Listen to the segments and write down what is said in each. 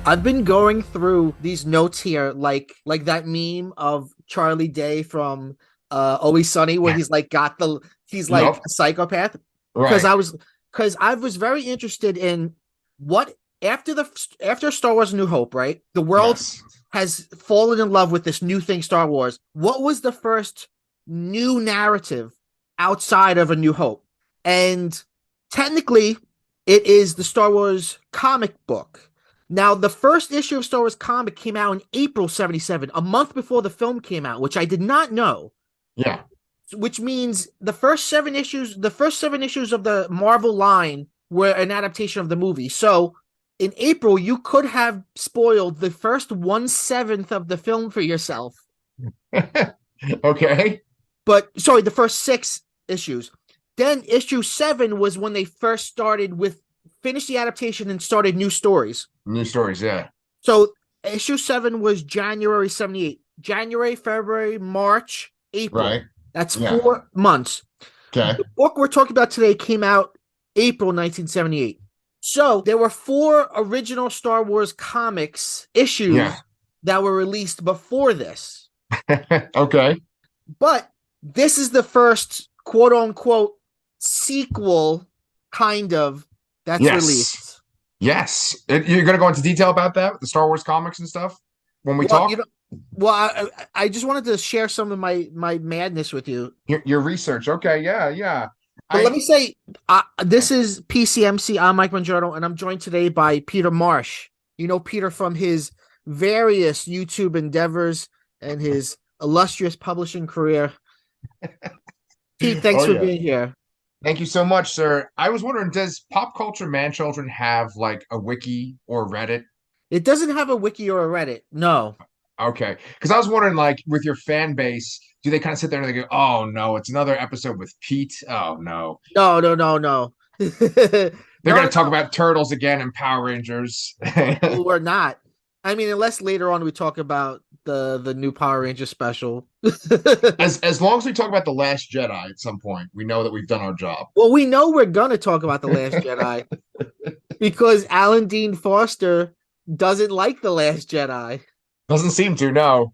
I've been going through these notes here, like that meme of Charlie Day from Always Sunny, where he's like Yep. a psychopath. Because Right. I was very interested in what after Star Wars: A New Hope, right? The world Yes. has fallen in love with this new thing, Star Wars. What was the first new narrative outside of A New Hope? And technically, it is the Star Wars comic book. Now, the first issue of Star Wars comic came out in April 77, a month before the film came out, which I did not know. Yeah. Which means the first seven issues of the Marvel line were an adaptation of the movie. So in April, you could have spoiled the first 1/7 of the film for yourself. Okay. But sorry, the first 6 issues. Then issue 7 was when they first started with finished the adaptation and started new stories. New stories. Yeah. So issue 7 was January 78. January, February, March, April. Right. That's Yeah. 4 months. Okay. The book we're talking about today came out April 1978. So there were 4 original Star Wars comics issues Yeah. that were released before this. Okay. But this is the first quote unquote sequel, kind of, that's Yes. released. Yes. You're going to go into detail about that with the Star Wars comics and stuff when we talk? I just wanted to share some of my madness with you. Your research. Okay. Yeah. Yeah. But let me say, this is PCMC. I'm Mike Mangiardo, and I'm joined today by Peter Marsh. You know Peter from his various YouTube endeavors and his illustrious publishing career. Pete, thanks for being here. Thank you so much, sir. I was wondering, does Pop Culture Man-Children have like a wiki or Reddit? It doesn't have a wiki or a Reddit. No. Okay. Because I was wondering, like, with your fan base, do they kind of sit there and they go, oh no, it's another episode with Pete? Oh no. No. They're going to talk about Turtles again and Power Rangers. Well, we're not. I mean, unless later on we talk about the new Power Ranger special. As long as we talk about The Last Jedi at some point, we know that we've done our job. Well, we know we're gonna talk about The Last Jedi because Alan Dean Foster doesn't like The Last Jedi. Doesn't seem to, no.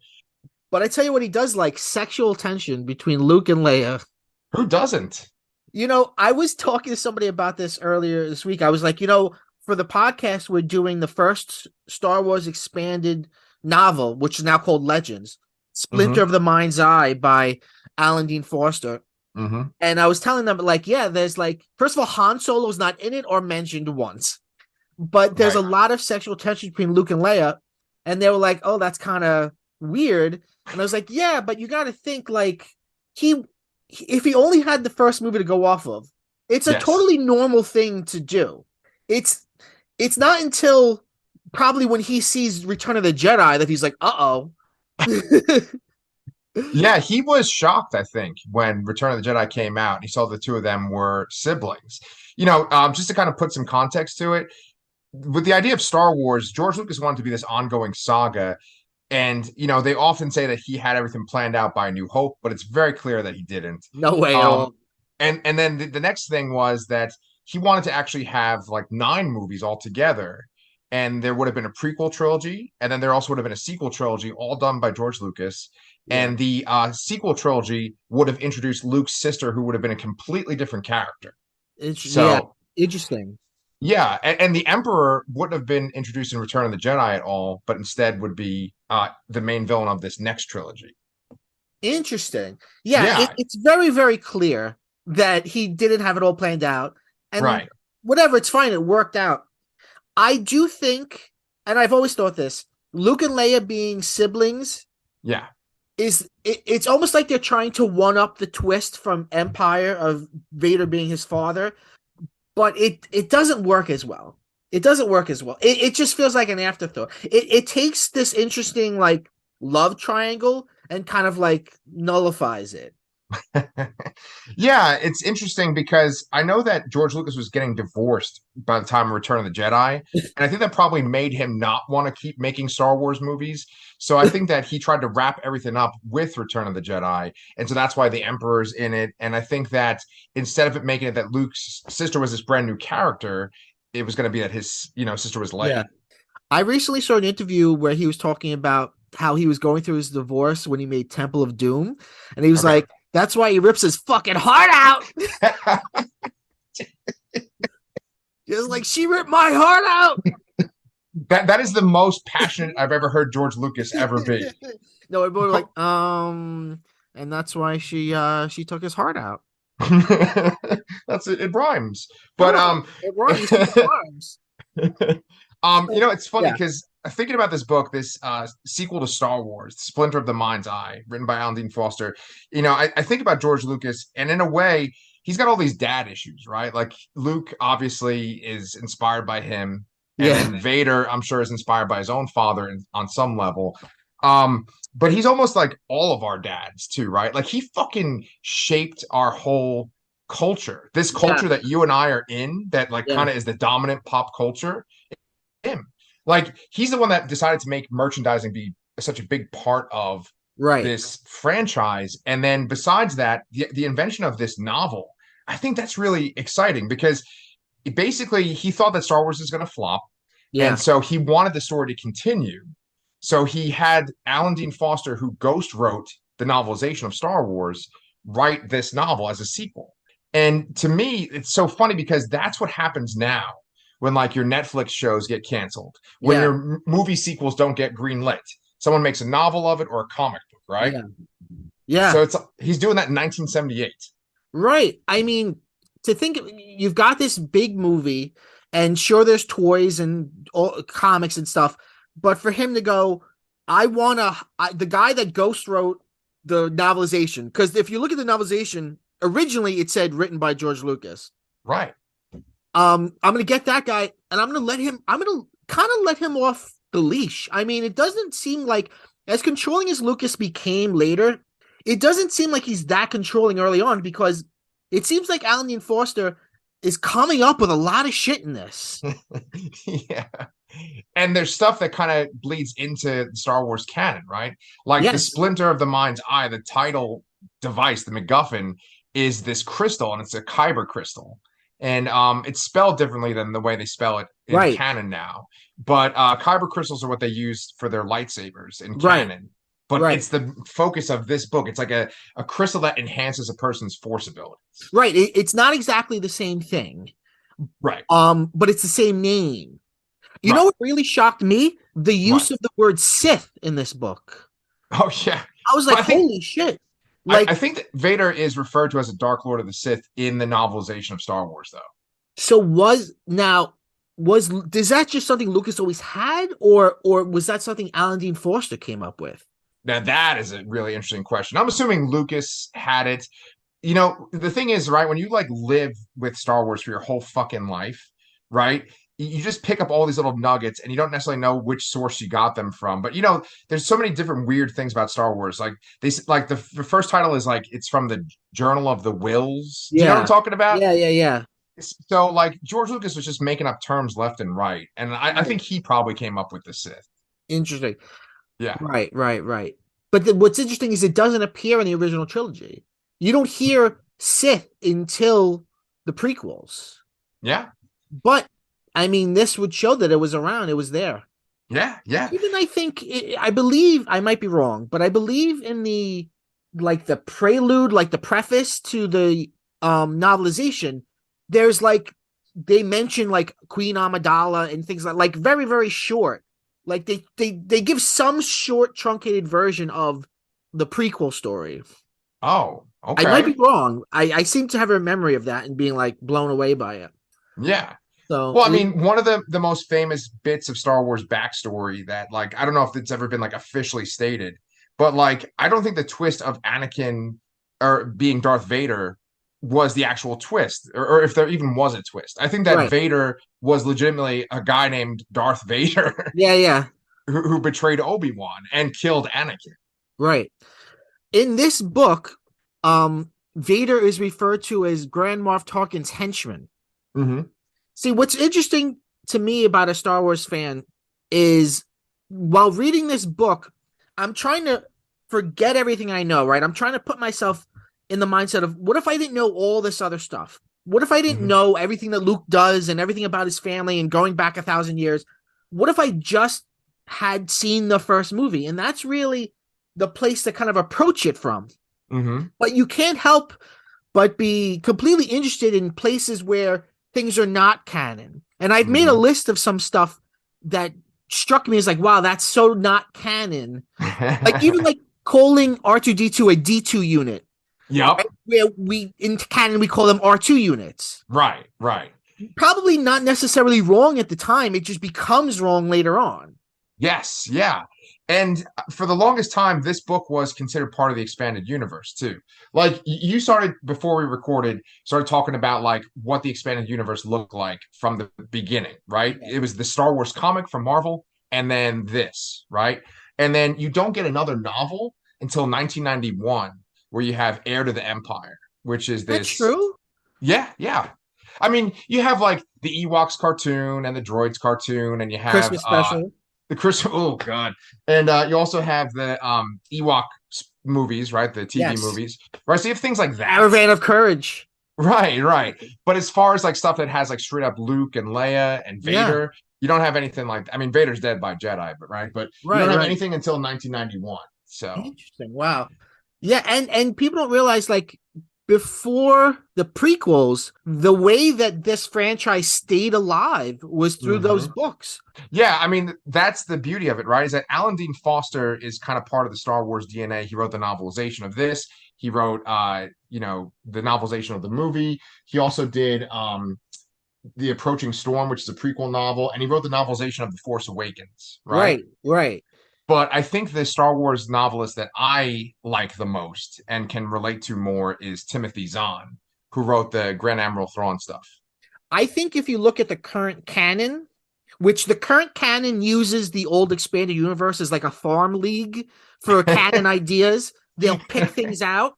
But I tell you what, he does like sexual tension between Luke and Leia. Who doesn't? You know, I was talking to somebody about this earlier this week. I was like, for the podcast, we're doing the first Star Wars expanded novel, which is now called Legends, Splinter of the Mind's Eye by Alan Dean Foster. Mm-hmm. And I was telling them, like, yeah, there's like, first of all, Han Solo's not in it or mentioned once, but there's a lot of sexual tension between Luke and Leia. And they were like, oh, that's kind of weird. And I was like, yeah, but you got to think, like, if he only had the first movie to go off of, it's a totally normal thing to do. It's not until probably when he sees Return of the Jedi that he's like, uh-oh. Yeah, he was shocked, I think, when Return of the Jedi came out and he saw the two of them were siblings. Just to kind of put some context to it, with the idea of Star Wars, George Lucas wanted to be this ongoing saga. And, they often say that he had everything planned out by A New Hope, but it's very clear that he didn't. No way. And then the next thing was that he wanted to actually have like 9 movies altogether. And there would have been a prequel trilogy. And then there also would have been a sequel trilogy, all done by George Lucas. Yeah. And the sequel trilogy would have introduced Luke's sister, who would have been a completely different character. Interesting. Yeah, and the Emperor wouldn't have been introduced in Return of the Jedi at all, but instead would be the main villain of this next trilogy. Interesting. Yeah. It's very, very clear that he didn't have it all planned out. And whatever, it's fine. It worked out. I do think, and I've always thought this, Luke and Leia being siblings Yeah. it's almost like they're trying to one up the twist from Empire of Vader being his father, but it doesn't work as well. It doesn't work as well. It just feels like an afterthought. It takes this interesting like love triangle and kind of like nullifies it. Yeah, it's interesting because I know that George Lucas was getting divorced by the time of Return of the Jedi, and I think that probably made him not want to keep making Star Wars movies. So I think that he tried to wrap everything up with Return of the Jedi, and so that's why the Emperor's in it. And I think that instead of it making it that Luke's sister was this brand new character, it was going to be that his, sister was Yeah. Leia. I recently saw an interview where he was talking about how he was going through his divorce when he made Temple of Doom, and he was Okay. like, "That's why he rips his fucking heart out." Just like she ripped my heart out. That is the most passionate I've ever heard George Lucas ever be. No, everybody were like, and that's why she took his heart out. That's it. It rhymes. But No, it rhymes. It rhymes. it's funny Yeah, because thinking about this book, this sequel to Star Wars, Splinter of the Mind's Eye, written by Alan Dean Foster, I think about George Lucas, and in a way, he's got all these dad issues, right? Like Luke obviously is inspired by him, and yeah, then Vader, I'm sure, is inspired by his own father on some level. But he's almost like all of our dads too, right? Like he fucking shaped our whole culture. This yeah, culture that you and I are in, that like yeah. kind of is the dominant pop culture. Him, like he's the one that decided to make merchandising be such a big part of Right. this franchise. And then besides that, the invention of this novel, I think that's really exciting because basically he thought that Star Wars is going to flop, and Yeah, so he wanted the story to continue. So he had Alan Dean Foster, who ghost wrote the novelization of Star Wars, write this novel as a sequel. And to me, it's so funny because that's what happens now when like your Netflix shows get canceled, when yeah, your movie sequels don't get greenlit. Someone makes a novel of it or a comic book, right? yeah, yeah. So it's he's doing that in 1978. Right. I mean, to think you've got this big movie, and sure, there's toys and all, comics and stuff, but for him to go, the guy that ghost wrote the novelization, because if you look at the novelization, originally it said written by George Lucas. Right. I'm gonna get that guy, and I'm gonna kind of let him off the leash. I mean, it doesn't seem like, as controlling as Lucas became later, it doesn't seem like he's that controlling early on, because it seems like Alan Dean Foster is coming up with a lot of shit in this. Yeah. And there's stuff that kind of bleeds into Star Wars canon, right? Like the Yes. Splinter of the Mind's Eye, the title device, the MacGuffin, is this crystal, and it's a kyber crystal. And it's spelled differently than the way they spell it in Right. canon now. But kyber crystals are what they use for their lightsabers in Right. canon. But Right. it's the focus of this book. It's like a crystal that enhances a person's force abilities. Right. It's not exactly the same thing. Right. But it's the same name. You know Right. what really shocked me? The What? use of the word Sith in this book. Oh yeah. I was But like, holy shit. I Like, think that Vader is referred to as a Dark Lord of the Sith in the novelization of Star Wars, though. so was is that just something Lucas always had, or was that something Alan Dean Foster came up with? Now that is a really interesting question. I'm assuming Lucas had it. The thing is, right, when you like live with Star Wars for your whole fucking life, right? You just pick up all these little nuggets and you don't necessarily know which source you got them from. But there's so many different weird things about Star Wars. Like the first title is like it's from the Journal of the Wills. Do you know what I'm Yeah. talking about? Yeah, yeah, yeah. So like George Lucas was just making up terms left and right. And I Right. think he probably came up with the Sith. Interesting. Yeah. Right, right, right. But what's interesting is it doesn't appear in the original trilogy. You don't hear Sith until the prequels. Yeah. But I mean, this would show that it was around, it was there. Yeah. Yeah. Even I think I believe, I might be wrong, but I believe in the like the prelude, like the preface to the novelization, there's like they mention like Queen Amidala and things like very, very short. Like they give some short truncated version of the prequel story. Oh, I might be okay. wrong. I seem to have a memory of that and being like blown away by it. Yeah. So Well, I mean, one of the most famous bits of Star Wars backstory that, like, I don't know if it's ever been like officially stated, but like, I don't think the twist of Anakin or being Darth Vader was the actual twist, or if there even was a twist. I think that right. Vader was legitimately a guy named Darth Vader Yeah, yeah. who betrayed Obi-Wan and killed Anakin. Right. In this book, Vader is referred to as Grand Moff Tarkin's henchman. Mm-hmm. See, what's interesting to me about a Star Wars fan is while reading this book, I'm trying to forget everything I know, right? I'm trying to put myself in the mindset of what if I didn't know all this other stuff? What if I didn't Mm-hmm. know everything that Luke does and everything about his family and going back 1,000 years? What if I just had seen the first movie? And that's really the place to kind of approach it from. Mm-hmm. But you can't help but be completely interested in places where things are not canon. And I've made a Mm-hmm. list of some stuff that struck me as like, wow, that's so not canon. Like even like calling R2D2 a D2 unit, Yep. right? Where we in canon we call them R2 units. Right. Right. Probably not necessarily wrong at the time. It just becomes wrong later on. Yes, yeah. And for the longest time, this book was considered part of the expanded universe too. Like you started before we recorded, started talking about like what the expanded universe looked like from the beginning, right? Yeah. It was the Star Wars comic from Marvel, and then this, right? And then you don't get another novel until 1991, where you have Heir to the Empire, which is That's this. true. Yeah, yeah. I mean, you have like the Ewoks cartoon and the Droids cartoon, and you have Christmas special. the Chris. Oh God! And you also have the Ewok movies, right? The TV Yes. movies, right? So you have things like that, Caravan of Courage. right? Right. But as far as like stuff that has like straight up Luke and Leia and Yeah. Vader, you don't have anything like. I mean, Vader's dead by Jedi, but right, but you don't Right, have right. anything until 1991. So. Interesting. Wow. Yeah, and people don't realize like before the prequels, the way that this franchise stayed alive was through those Mhm. books. Yeah, I mean, that's the beauty of it, right? Is that Alan Dean Foster is kind of part of the Star Wars DNA. He wrote the novelization of this. He wrote the novelization of the movie. He also did The Approaching Storm, which is a prequel novel, and he wrote the novelization of The Force Awakens, right? Right, right. But I think the Star Wars novelist that I like the most and can relate to more is Timothy Zahn, who wrote the Grand Admiral Thrawn stuff. I think if you look at the current canon, which the current canon uses the old expanded universe as like a farm league for canon ideas, they'll pick things out.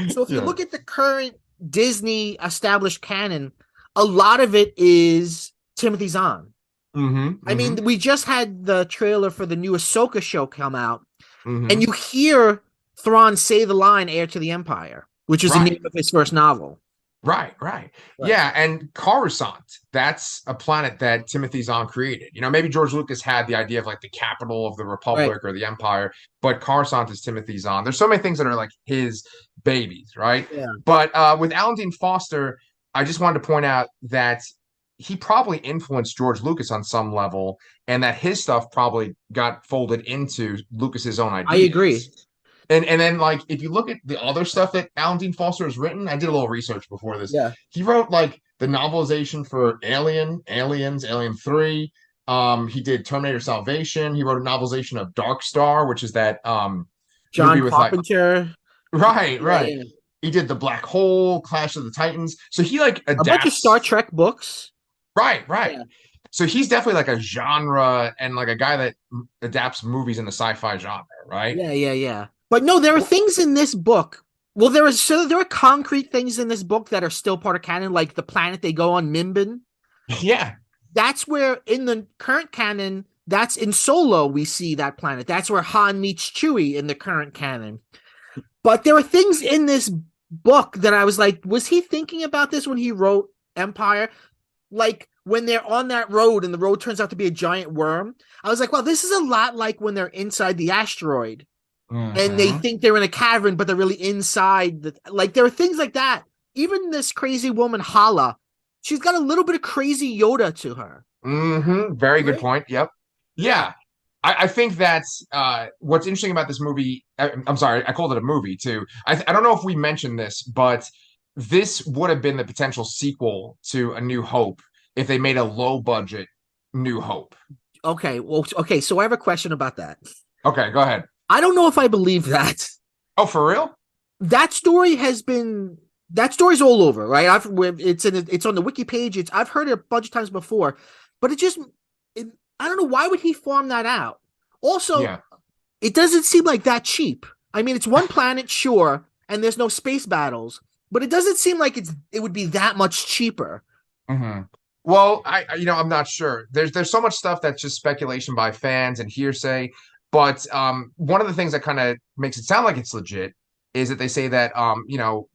So if you Yeah. look at the current Disney established canon, a lot of it is Timothy Zahn. Mm-hmm. I Mm-hmm. mean, we just had the trailer for the new Ahsoka show come out, and Mm-hmm. you hear Thrawn say the line "Heir to the Empire," which is the name Right. of his first novel. Right, right. Right. Yeah, and Coruscant, that's a planet that Timothy Zahn created. You know, maybe George Lucas had the idea of like the capital of the Right. Republic or the Empire, but Coruscant is Timothy Zahn. There's so many things that are like his babies, right? Yeah. But with Alan Dean Foster, I just wanted to point out that he probably influenced George Lucas on some level, and that his stuff probably got folded into Lucas's own I agree. ideas. And then like if you look at the other stuff that Alan Dean Foster has written, I did a little research before this. Yeah. He wrote like the novelization for Alien, Aliens, Alien 3. He did Terminator Salvation. He wrote a novelization of Dark Star, which is that movie John with like Carpenter. right, Yeah, right. yeah. He did the Black Hole, Clash of the Titans. So he like A bunch of Star adapts Trek books. right, right. Yeah. So he's definitely like a genre and like a guy that adapts movies in the sci-fi genre, right? Yeah, yeah, yeah. But no, there are things in this book. Well, there are concrete things in this book that are still part of canon, like the planet they go on, Mimbin. Yeah. That's where in the current canon, that's in Solo, we see that planet. That's where Han meets Chewie in the current canon. But there are things in this book that I was like, was he thinking about this when he wrote Empire? Like when they're on that road and the road turns out to be a giant worm. I was like, well, this is a lot like when they're inside the asteroid and they Mhm. think they're in a cavern, but they're really inside. Like there are things like that. Even this crazy woman, Hala, she's got a little bit of crazy Yoda to her. Very good Right? point. Yep. Yeah. Yeah. I think that's what's interesting about this movie. I'm sorry, I called it a movie too. I don't know if we mentioned this, but this would have been the potential sequel to A New Hope if they made a low budget New Hope. Okay, well, okay, so I have a question about that. Okay, go ahead. I don't know if I believe that. Oh, for real? That story has been that story's all over, right? It's on the wiki page. I've heard it a bunch of times before, but I don't know why would he farm that out. Also, Yeah. it doesn't seem like that cheap. I mean, it's one planet, sure, and there's no space battles, but it doesn't seem like it would be that much cheaper. Mm-hmm. Well, I'm not sure. There's so much stuff that's just speculation by fans and hearsay. But one of the things that kind of makes it sound like it's legit is that they say that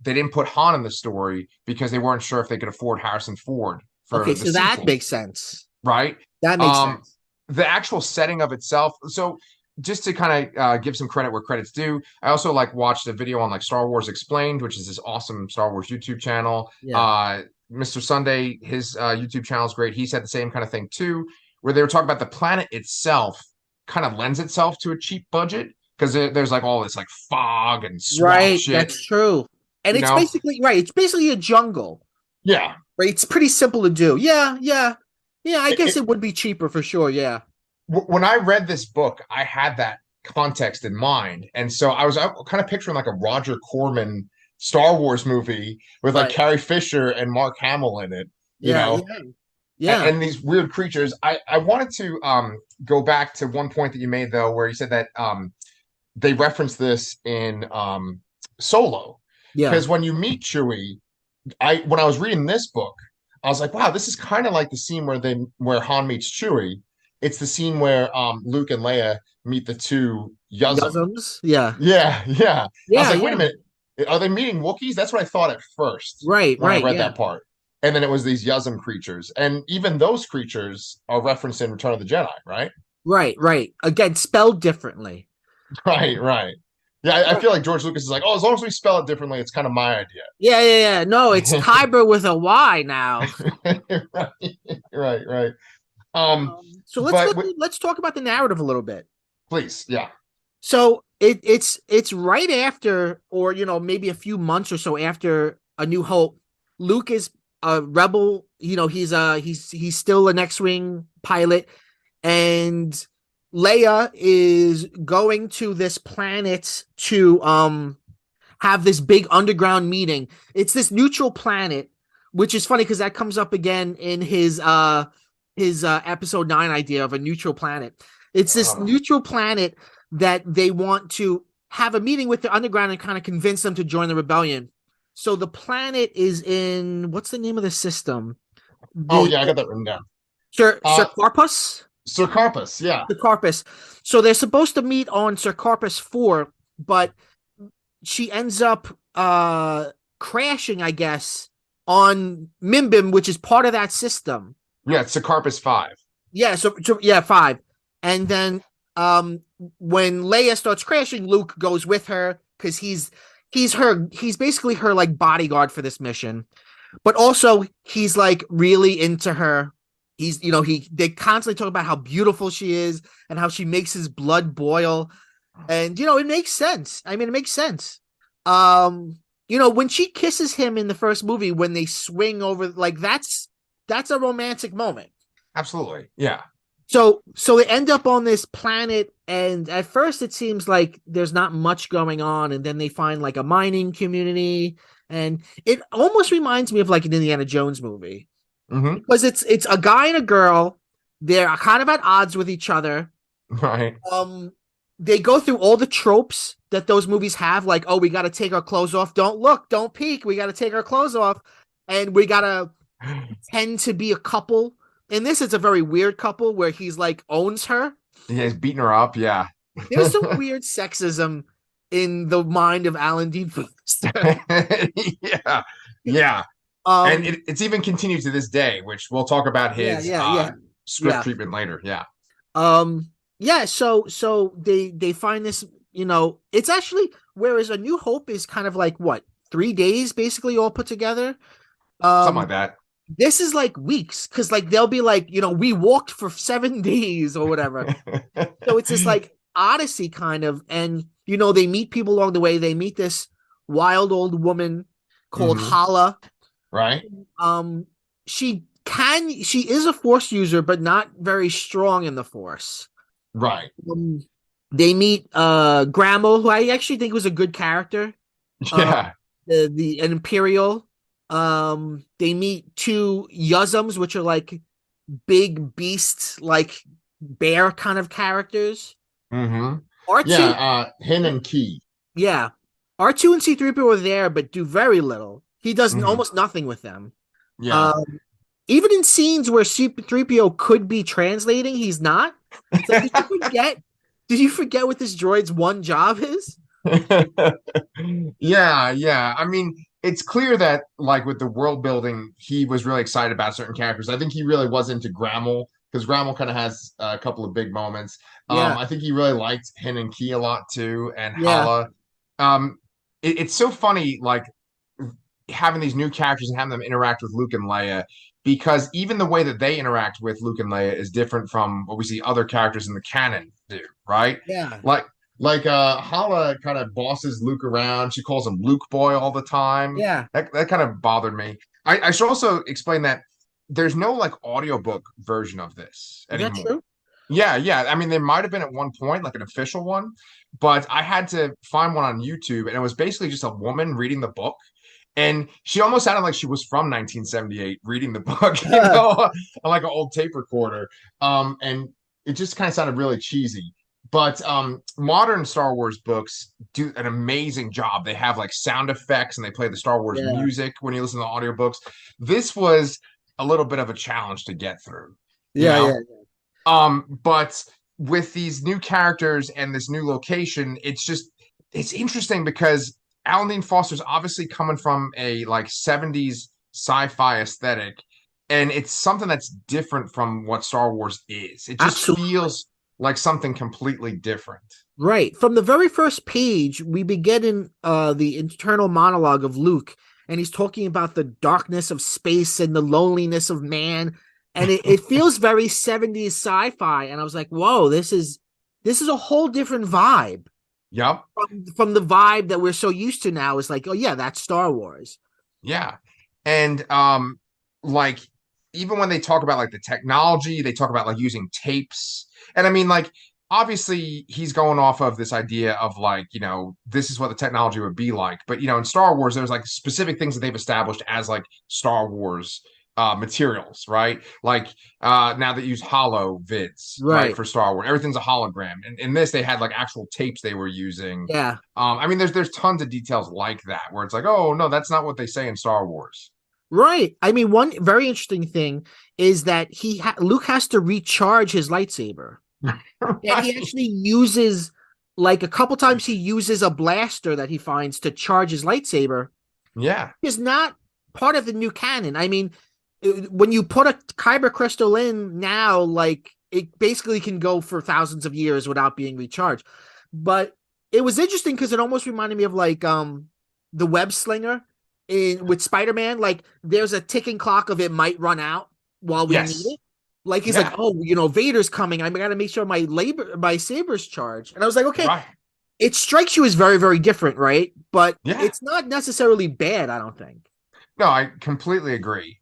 they didn't put Han in the story because they weren't sure if they could afford Harrison Ford for Okay, the so that sequel, makes sense. right? That makes Um, sense. the actual setting of itself. So just to kind of give some credit where credit's due, I also like watched a video on like Star Wars Explained, which is this awesome Star Wars YouTube channel. Yeah. Mr. Sunday, his YouTube channel is great. He said the same kind of thing too, where they were talking about the planet itself kind of lends itself to a cheap budget because there's like all this like fog and swamp Right, shit, that's true. And you it's know? basically right, it's basically a jungle. Yeah. Right? It's pretty simple to do. Yeah, yeah. Yeah, I guess It, it would be cheaper for sure, yeah. when I read this book, I had that context in mind. And so I was kind of picturing like a Roger Corman Star Wars movie with like Right. Carrie Fisher and Mark Hamill in it, you Yeah, know, yeah. Yeah. and these weird creatures. I wanted to go back to one point that you made though, where you said that they reference this in Solo. Yeah. Because when you meet Chewie, when I was reading this book, I was like, wow, this is kind of like the scene where Han meets Chewie. It's the scene where Luke and Leia meet the two Yuzum. Yuzums. Yeah. Yeah, yeah. I was Yeah, like, wait yeah. a minute, are they meeting Wookiees? That's what I thought at first Right, when I right, read yeah. that part. And then it was these Yuzum creatures. And even those creatures are referenced in Return of the Jedi, right? Right, right. Again, spelled differently. Right, right. Yeah, I feel like George Lucas is like, oh, as long as we spell it differently, it's kind of my idea. Yeah, yeah, yeah. No, it's Kyber with a Y now. Right, right, right. So But let's talk about the narrative a little bit. please, yeah. So it's right after, or maybe a few months or so after A New Hope. Luke is a rebel. He's still an X-wing pilot, and Leia is going to this planet to have this big underground meeting. It's this neutral planet, which is funny because that comes up again in his episode 9 idea of a neutral planet. It's this neutral planet that they want to have a meeting with the underground and kind of convince them to join the rebellion. So the planet is in, what's the name of the system? Oh yeah, I got that written down. Sir Carpus? Sir Carpus, yeah. Sir Carpus. So they're supposed to meet on Sir Carpus 4, but she ends up crashing, I guess, on Mimbim, which is part of that system. Yeah, it's Sir Carpus 5. Yeah, so yeah, 5. And then when Leia starts crashing, Luke goes with her because he's basically her like bodyguard for this mission. But also he's like really into her. They constantly talk about how beautiful she is and how she makes his blood boil. And it makes sense. I mean, it makes sense. When she kisses him in the first movie, when they swing over, like that's a romantic moment. Absolutely. Yeah. So they end up on this planet, and at first it seems like there's not much going on, and then they find like a mining community, and it almost reminds me of like an Indiana Jones movie. Mm-hmm. Because it's a guy and a girl. They're kind of at odds with each other. Right. They go through all the tropes that those movies have, like, oh, we got to take our clothes off. Don't look, don't peek. We got to take our clothes off, and we got to pretend to be a couple. In this, it's a very weird couple where he's like owns her. Yeah, he's beating her up. Yeah. There's some weird sexism in the mind of Alan Dean Foster. Yeah. Yeah. And it's even continued to this day, which we'll talk about his script treatment later. Yeah. Yeah. So they find this, it's actually, whereas A New Hope is kind of like what, 3 days basically all put together. Something like that. This is like weeks, because like they'll be like, we walked for 7 days or whatever. So it's this like odyssey kind of, and they meet people along the way. They meet this wild old woman called Hala. Right. She she is a Force user, but not very strong in the Force. Right. Um, they meet Grammel, who I actually think was a good character. Um, Yeah. an Imperial. They meet two Yuzums, which are like big beasts, like bear kind of characters. Mm-hmm. Yeah. R2, Hin and Key. yeah. R2 and C3PO are there, but do very little. He does Hmm. almost nothing with them. Yeah. Um, Even in scenes where C3PO could be translating, he's not. It's like, did you forget? Did you forget what this droid's one job is? Yeah, yeah. I mean, it's clear that like with the world building, he was really excited about certain characters. I think he really was into Grammel because Grammel kind of has a couple of big moments. Yeah, I think he really liked Hin and Key a lot too, and yeah, Hala. It's so funny, like having these new characters and having them interact with Luke and Leia, because even the way that they interact with Luke and Leia is different from what we see other characters in the canon do, right? yeah, Like Hala kind of bosses Luke around. She calls him Luke boy all the time. yeah. That kind of bothered me. I should also explain that there's no like audiobook version of this Is that anymore. true? Yeah, yeah. I mean, there might have been at one point, like an official one, but I had to find one on YouTube, and it was basically just a woman reading the book. And she almost sounded like she was from 1978 reading the book, on like an old tape recorder. And it just kind of sounded really cheesy. But modern Star Wars books do an amazing job. They have like sound effects and they play the Star Wars Yeah, music when you listen to the audiobooks. This was a little bit of a challenge to get through, you yeah, yeah. know? But with these new characters and this new location, it's interesting because Alan Dean Foster's obviously coming from a like 70s sci-fi aesthetic, and it's something that's different from what Star Wars is. It just Absolutely. feels like something completely different. Right. From the very first page, we begin in the internal monologue of Luke, and he's talking about the darkness of space and the loneliness of man. And it feels very 70s sci-fi. And I was like, whoa, this is a whole different vibe Yep. from the vibe that we're so used to now. Is like, oh yeah, that's Star Wars. Yeah. And like even when they talk about like the technology, they talk about like using tapes. And I mean like obviously he's going off of this idea of like, this is what the technology would be like. But in Star Wars, there's like specific things that they've established as like Star Wars materials, right? Like now they use holo vids, right, Right. for Star Wars. Everything's a hologram. And in this, they had like actual tapes they were using. Yeah. I mean, there's tons of details like that where it's like, oh no, that's not what they say in Star Wars. Right. I mean, one very interesting thing is that Luke has to recharge his lightsaber. And he Right. actually uses, like, a couple times he uses a blaster that he finds to charge his lightsaber. Yeah. Is not part of the new canon. I mean, when you put a kyber crystal in now, like, it basically can go for thousands of years without being recharged. But it was interesting because it almost reminded me of like the web slinger in with Spider-Man. Like, there's a ticking clock of it might run out while we need Yes. it. Like, he's like, Yeah. oh, Vader's coming. I gotta make sure my saber's charged. And I was like, okay, Right. it strikes you as very, very different, right? But Yeah. it's not necessarily bad, I don't think. No, I completely agree.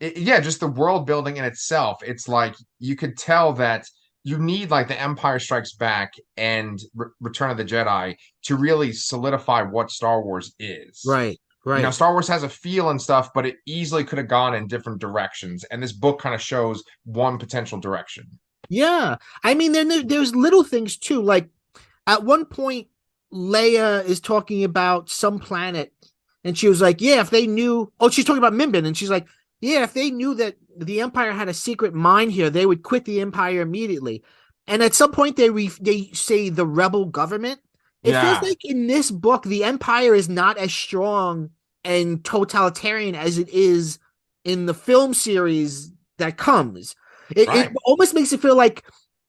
Yeah, just the world building in itself. It's like you could tell that you need like the Empire Strikes Back and Return of the Jedi to really solidify what Star Wars is. Right, right. Star Wars has a feel and stuff, but it easily could have gone in different directions. And this book kind of shows one potential direction. Yeah. I mean, there's little things too. Like, at one point, Leia is talking about some planet, and she was like, yeah, if they knew. Oh, she's talking about Minbin, and she's like, yeah, if they knew that the Empire had a secret mine here, they would quit the Empire immediately. And at some point, they say the rebel government. It feels Yeah. like in this book, the Empire is not as strong and totalitarian as it is in the film series that comes. It Right. almost makes it feel like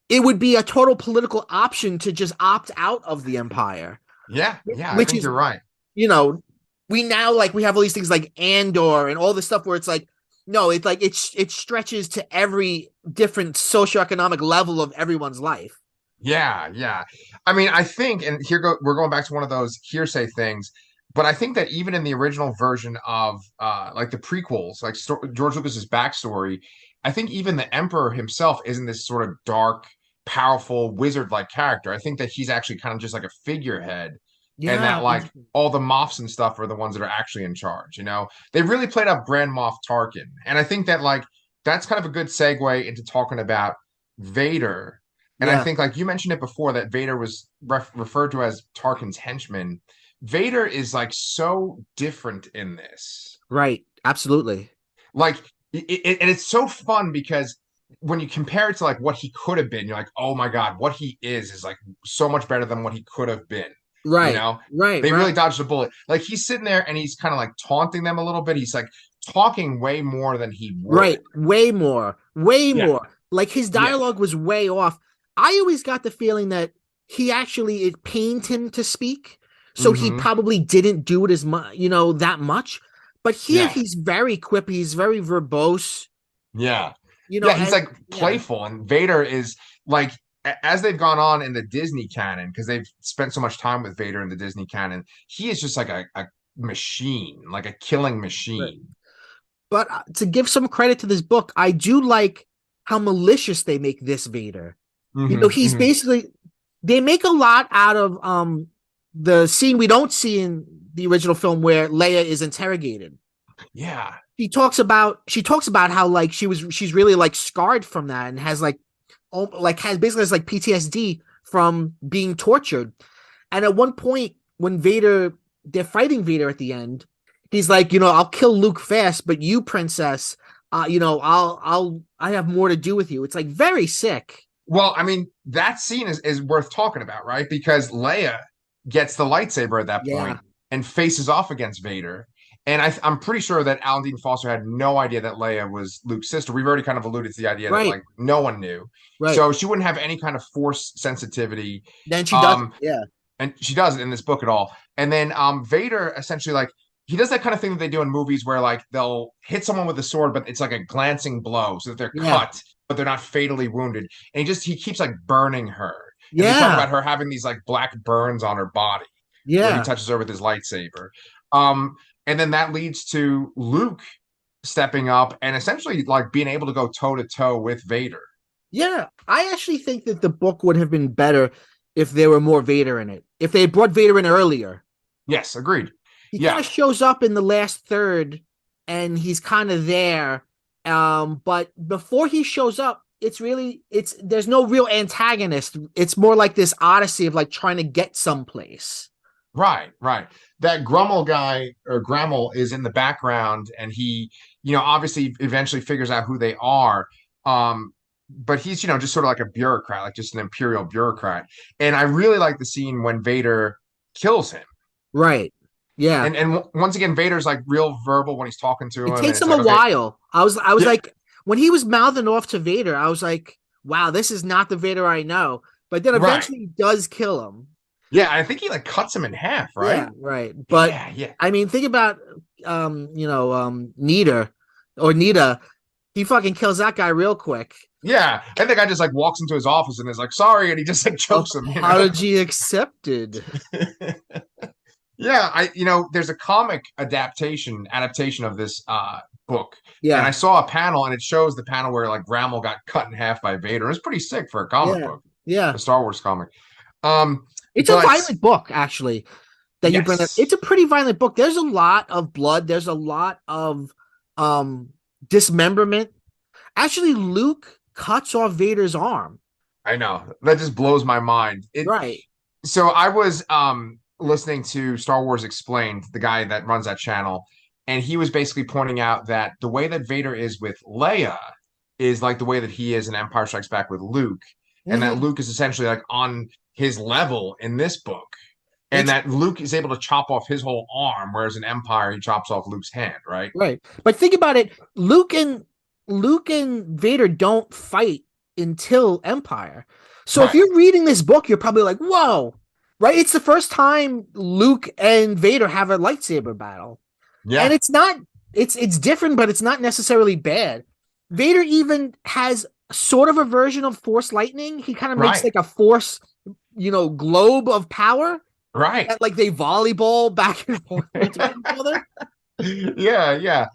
it would be a total political option to just opt out of the Empire, Yeah. Yeah. I which think is, you're right. you know, we now, like, we have all these things like Andor and all this stuff where it's like, no, it's like it stretches to every different socioeconomic level of everyone's life. Yeah. Yeah. I mean, I think, and we're going back to one of those hearsay things, but I think that even in the original version of like the prequels, like George Lucas's backstory, I think even the Emperor himself isn't this sort of dark, powerful wizard-like character. I think that he's actually kind of just like a figurehead, and Yeah, that like all the Moffs and stuff are the ones that are actually in charge. You know, they really played up Grand Moff Tarkin, and I think that like that's kind of a good segue into talking about Vader. And I yeah, think, like you mentioned it before, that Vader was referred to as Tarkin's henchman. Vader is like so different in this. right, absolutely. Like, and it's so fun because when you compare it to like what he could have been, you're like, oh my God, what he is like so much better than what he could have been. You Right, know, right, they really right, dodged a bullet. Like he's sitting there and he's kind of like taunting them a little bit. He's like talking way more than he would. right. Way more, way Yeah. more. Like his Yeah. dialogue was way off. I always got the feeling that he actually it pained him to speak, so he Hmm. probably didn't do it as much, that much. But here Yeah. he's very quippy, he's very verbose, Yeah. Yeah, he's and like yeah, playful, and Vader is like as they've gone on in the Disney canon, because they've spent so much time with Vader in the Disney canon, he is just like a machine, like a killing right. machine. But to give some credit to this book, I do like how malicious they make this Vader. He's Hmm. basically they make a lot out of the scene we don't see in the original film where Leia is interrogated. Yeah. She talks about how like she's really like scarred from that and has like has basically has like PTSD from being tortured. And at one point when they're fighting Vader at the end, he's like, I'll kill Luke fast, but you, princess, I have more to do with you. It's like very sick. Well, I mean, that scene is worth talking about, right? Because Leia gets the lightsaber at that Yeah. point and faces off against Vader. And I'm pretty sure that Alan Dean Foster had no idea that Leia was Luke's sister. We've already kind of alluded to the idea that Right. like no one knew. Right. So she wouldn't have any kind of force sensitivity. Then she does it. Um, Yeah. and she doesn't in this book at all. And then Vader essentially like he does that kind of thing that they do in movies where like they'll hit someone with a sword, but it's like a glancing blow so that they're Yeah. cut, but they're not fatally wounded. And he keeps like burning her. And they talk Yeah. about her having these like black burns on her body where he Yeah. touches her with his lightsaber. Um, and then that leads to Luke stepping up and essentially like being able to go toe to toe with Vader. Yeah. I actually think that the book would have been better if there were more Vader in it. If they had brought Vader in earlier. Yes, agreed. He kind Yeah. of shows up in the last third and he's kind of there. But before he shows up, there's no real antagonist. It's more like this odyssey of like trying to get someplace. Right, right. That Grummel guy or Grammel is in the background, and he, obviously eventually figures out who they are. But he's, just sort of like a bureaucrat, like just an imperial bureaucrat. And I really like the scene when Vader kills him. Right. Yeah. And once again, Vader's like real verbal when he's talking to It him, and takes it's him like, a okay, while. I was yeah, like, when he was mouthing off to Vader, I was like, wow, this is not the Vader I know. But then right, eventually he does kill him. yeah. I think he like cuts him in half, right? Yeah, right. But Yeah, yeah, I mean, think about Nita or Nita. He fucking kills that guy real quick. yeah. And the guy just like walks into his office and is like, sorry, and he just like chokes him, Apology accepted. Yeah, there's a comic adaptation of this book. And I Yeah, saw a panel and it shows the panel where like Grammel got cut in half by Vader. It's pretty sick for a comic yeah, book, yeah. a Star Wars comic. Um, It's a but violent book, actually, that you bring up. yes. It's a pretty violent book. There's a lot of blood. There's a lot of dismemberment. Actually, Luke cuts off Vader's arm. I know. That just blows my mind. Right. So I was listening to Star Wars Explained, the guy that runs that channel, and he was basically pointing out that the way that Vader is with Leia is like the way that he is in Empire Strikes Back with Luke, and that Mhm. Luke is essentially like on his level in this book, and It's that Luke is able to chop off his whole arm, whereas in Empire he chops off Luke's hand, right? right. But think about it. Luke and Vader don't fight until Empire. So if Right. you're reading this book, you're probably like, whoa, right? It's the first time Luke and Vader have a lightsaber battle. And Yeah. it's different, but it's not necessarily bad. Vader even has sort of a version of Force lightning. He kind of makes Right. like a force, globe of power. Right. That, like they volleyball back and forth between each other. Yeah, yeah.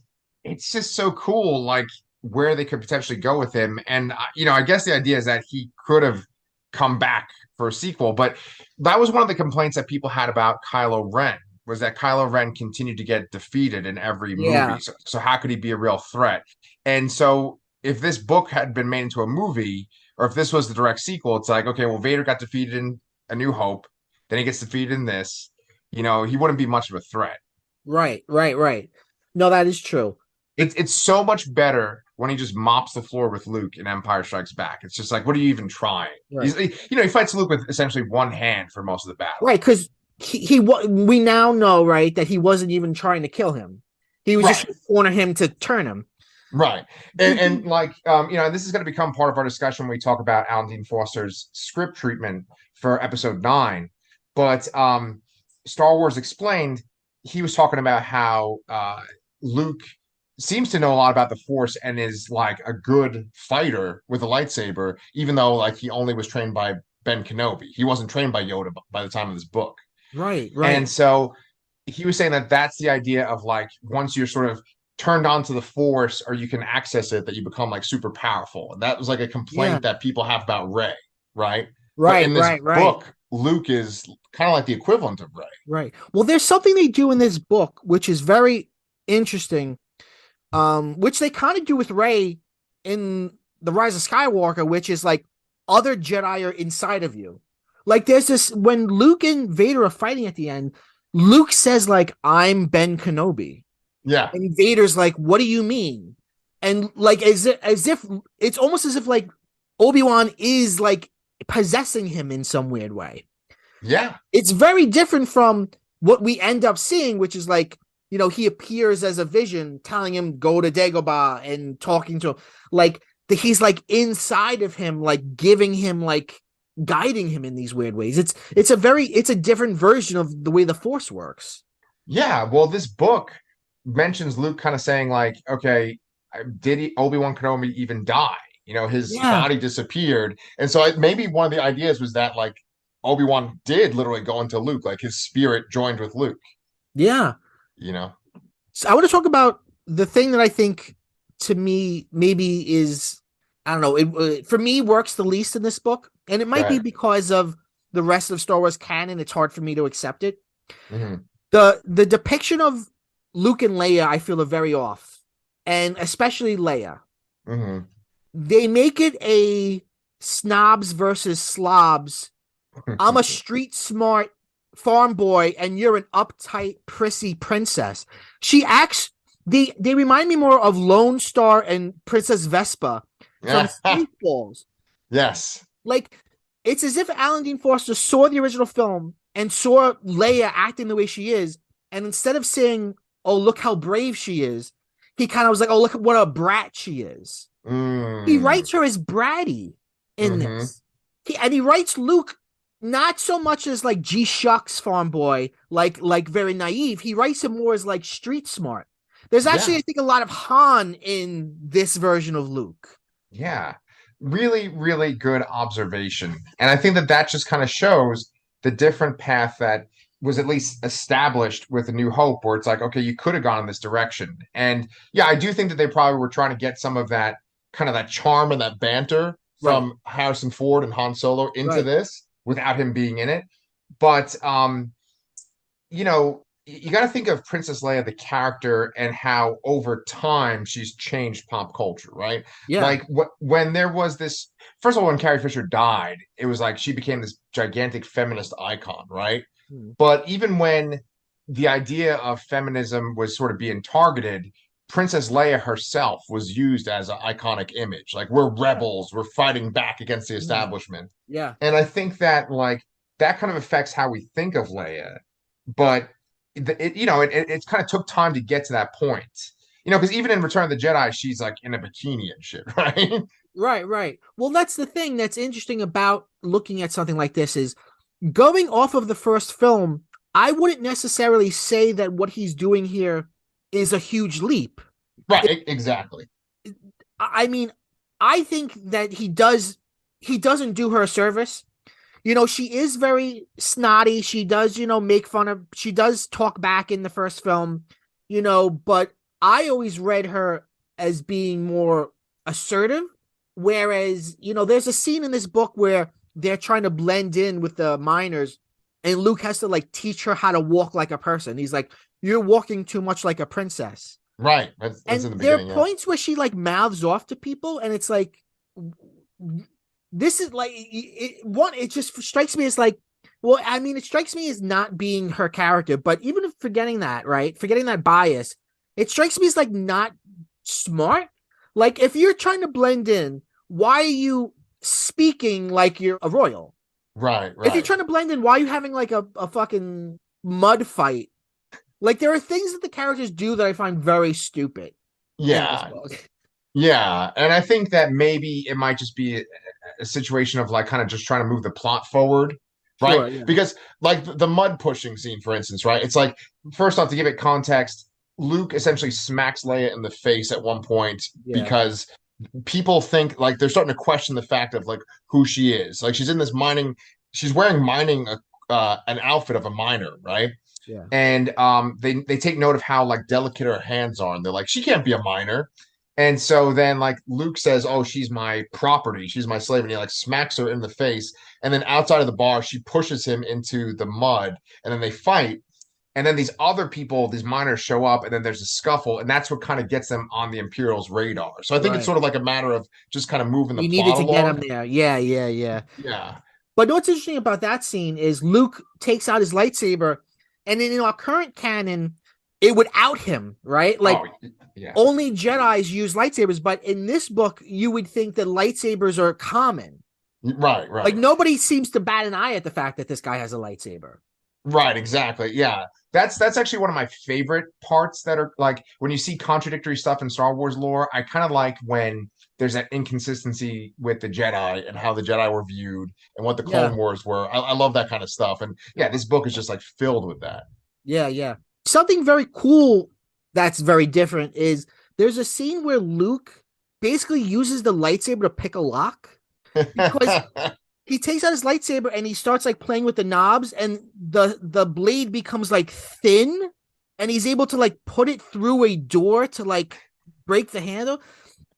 It's just so cool, like where they could potentially go with him. And I guess the idea is that he could have come back for a sequel, but that was one of the complaints that people had about Kylo Ren, was that Kylo Ren continued to get defeated in every Yeah. movie. So how could he be a real threat? And so if this book had been made into a movie, or if this was the direct sequel, it's like, okay, well, Vader got defeated in A New Hope, then he gets defeated in this. He wouldn't be much of a threat. Right, right, right. No, that is true. It's so much better when he just mops the floor with Luke in Empire Strikes Back. It's just like, what are you even trying? Right. He fights Luke with essentially one hand for most of the battle. Right, because we now know, right, that he wasn't even trying to kill him. He was just Right. trying to corner him to turn him. Right. And like this is going to become part of our discussion when we talk about Alan Dean Foster's script treatment for episode 9. But Star Wars Explained, he was talking about how Luke seems to know a lot about the Force and is like a good fighter with a lightsaber, even though like he only was trained by Ben Kenobi. He wasn't trained by Yoda by the time of this book. Right, And right. so he was saying that that's the idea of like once you're sort of turned on to the Force or you can access it, that you become like super powerful. And that was like a Yeah. complaint that people have about Rey, right? But Right, in this right, right. book, Luke is kind of like the equivalent of Rey. Right. Well, there's something they do in this book which is very interesting, which they kind of do with Rey in The Rise of Skywalker, which is like other Jedi are inside of you. Like there's this when Luke and Vader are fighting at the end, Luke says like I'm Ben Kenobi. Yeah. And Vader's like, what do you mean? And like as if it's almost as if like Obi-Wan is like possessing him in some weird way. Yeah. It's very different from what we end up seeing, which is like, he appears as a vision telling him go to Dagobah and talking to him. Like he's like inside of him, like giving him like guiding him in these weird ways. It's a different version of the way the Force works. Yeah. Well, this book mentions Luke kind of saying like, okay, did Obi-Wan Kenobi even die? His Yeah. body disappeared. And so maybe one of the ideas was that like Obi-Wan did literally go into Luke, like his spirit joined with Luke, Yeah. you know? So I want to talk about the thing that I think to me maybe is, I don't know, it for me works the least in this book, and it might be Right. because of the rest of Star Wars canon. It's hard for me to accept it. Mm-hmm. The depiction of Luke and Leia, I feel, are very off, and especially Leia. Mm-hmm. They make it a snobs versus slobs. I'm a street smart farm boy, and you're an uptight, prissy princess. She acts. They remind me more of Lone Star and Princess Vespa from Spaceballs. Yes. Like it's as if Alan Dean Foster saw the original film and saw Leia acting the way she is, and instead of saying, "Oh, look how brave she is," he kind of was like, "Oh, look at what a brat she is." He Mm. writes her as bratty in Mm-hmm. this. He writes Luke not so much as like G shucks farm boy, like very naive. He writes him more as like street smart. There's actually, Yeah. I think, a lot of Han in this version of Luke. Yeah. Really, really good observation. And I think that that just kind of shows the different path that was at least established with A New Hope, where it's like, okay, you could have gone in this direction. And yeah, I do think that they probably were trying to get some of that kind of that charm and that banter Right, from Harrison Ford and Han Solo into right. this without him being in it. But you got to think of Princess Leia, the character, and how over time she's changed pop culture, right? Yeah. Like when there was this, first of all, when Carrie Fisher died, it was like she became this gigantic feminist icon, right? Hmm. But even when the idea of feminism was sort of being targeted, Princess Leia herself was used as an iconic image. Like we're Yeah. rebels, we're fighting back against the Hmm. establishment. Yeah. And I think that like that kind of affects how we think of Leia, but it kind of took time to get to that point. Because even in Return of the Jedi, she's like in a bikini and shit, right? Right, right. Well, that's the thing that's interesting about looking at something like this is going off of the first film. I wouldn't necessarily say that what he's doing here is a huge leap. Right, exactly. I mean, I think that he doesn't do her a service. she is very snotty. She does, make fun of, she does talk back in the first film, but I always read her as being more assertive. Whereas, there's a scene in this book where they're trying to blend in with the miners, and Luke has to like teach her how to walk like a person. He's like, "You're walking too much like a princess." Right. That's in And the there are beginning, yeah. points where she like mouths off to people, and it's like, this is like, it just strikes me as like, well, I mean, it strikes me as not being her character, but even if forgetting that, right? Forgetting that bias, it strikes me as like not smart. Like, if you're trying to blend in, why are you speaking like you're a royal? Right, If you're right. trying to blend in, why are you having like a fucking mud fight? Like, there are things that the characters do that I find very stupid in this Yeah. book. Yeah. And I think that maybe it might just be a situation of like kind of just trying to move the plot forward, right? Sure, yeah. Because like the mud pushing scene, for instance, right? It's like, first off, to give it context, Luke essentially smacks Leia in the face at one point Yeah. because people think like they're starting to question the fact of like who she is. Like she's in this mining, she's wearing mining an outfit of a miner, right? Yeah. And they take note of how like delicate her hands are, and they're like, she can't be a miner. And so then like Luke says, "Oh, she's my property, she's my slave," and he like smacks her in the face. And then outside of the bar, she pushes him into the mud, and then they fight. And then these other people, these miners show up, and then there's a scuffle, and that's what kind of gets them on the Imperial's radar. So I think it's Right. sort of like a matter of just kind of moving the You needed plot to get him along. there. Yeah, yeah, yeah. Yeah. But what's interesting about that scene is Luke takes out his lightsaber, and in our current canon, it would out him, right? Like, Oh, yeah. only Jedis use lightsabers, but in this book, you would think that lightsabers are common. Right, Like, right. nobody seems to bat an eye at the fact that this guy has a lightsaber. Right, exactly. Yeah. That's actually one of my favorite parts that are like when you see contradictory stuff in Star Wars lore, I kind of like when there's that inconsistency with the Jedi and how the Jedi were viewed and what the Yeah, Clone Wars were. I love that kind of stuff. And yeah, this book is just like filled with that. yeah, yeah. Something very cool that's very different is there's a scene where Luke basically uses the lightsaber to pick a lock because he takes out his lightsaber and he starts like playing with the knobs, and the blade becomes like thin, and he's able to like put it through a door to like break the handle.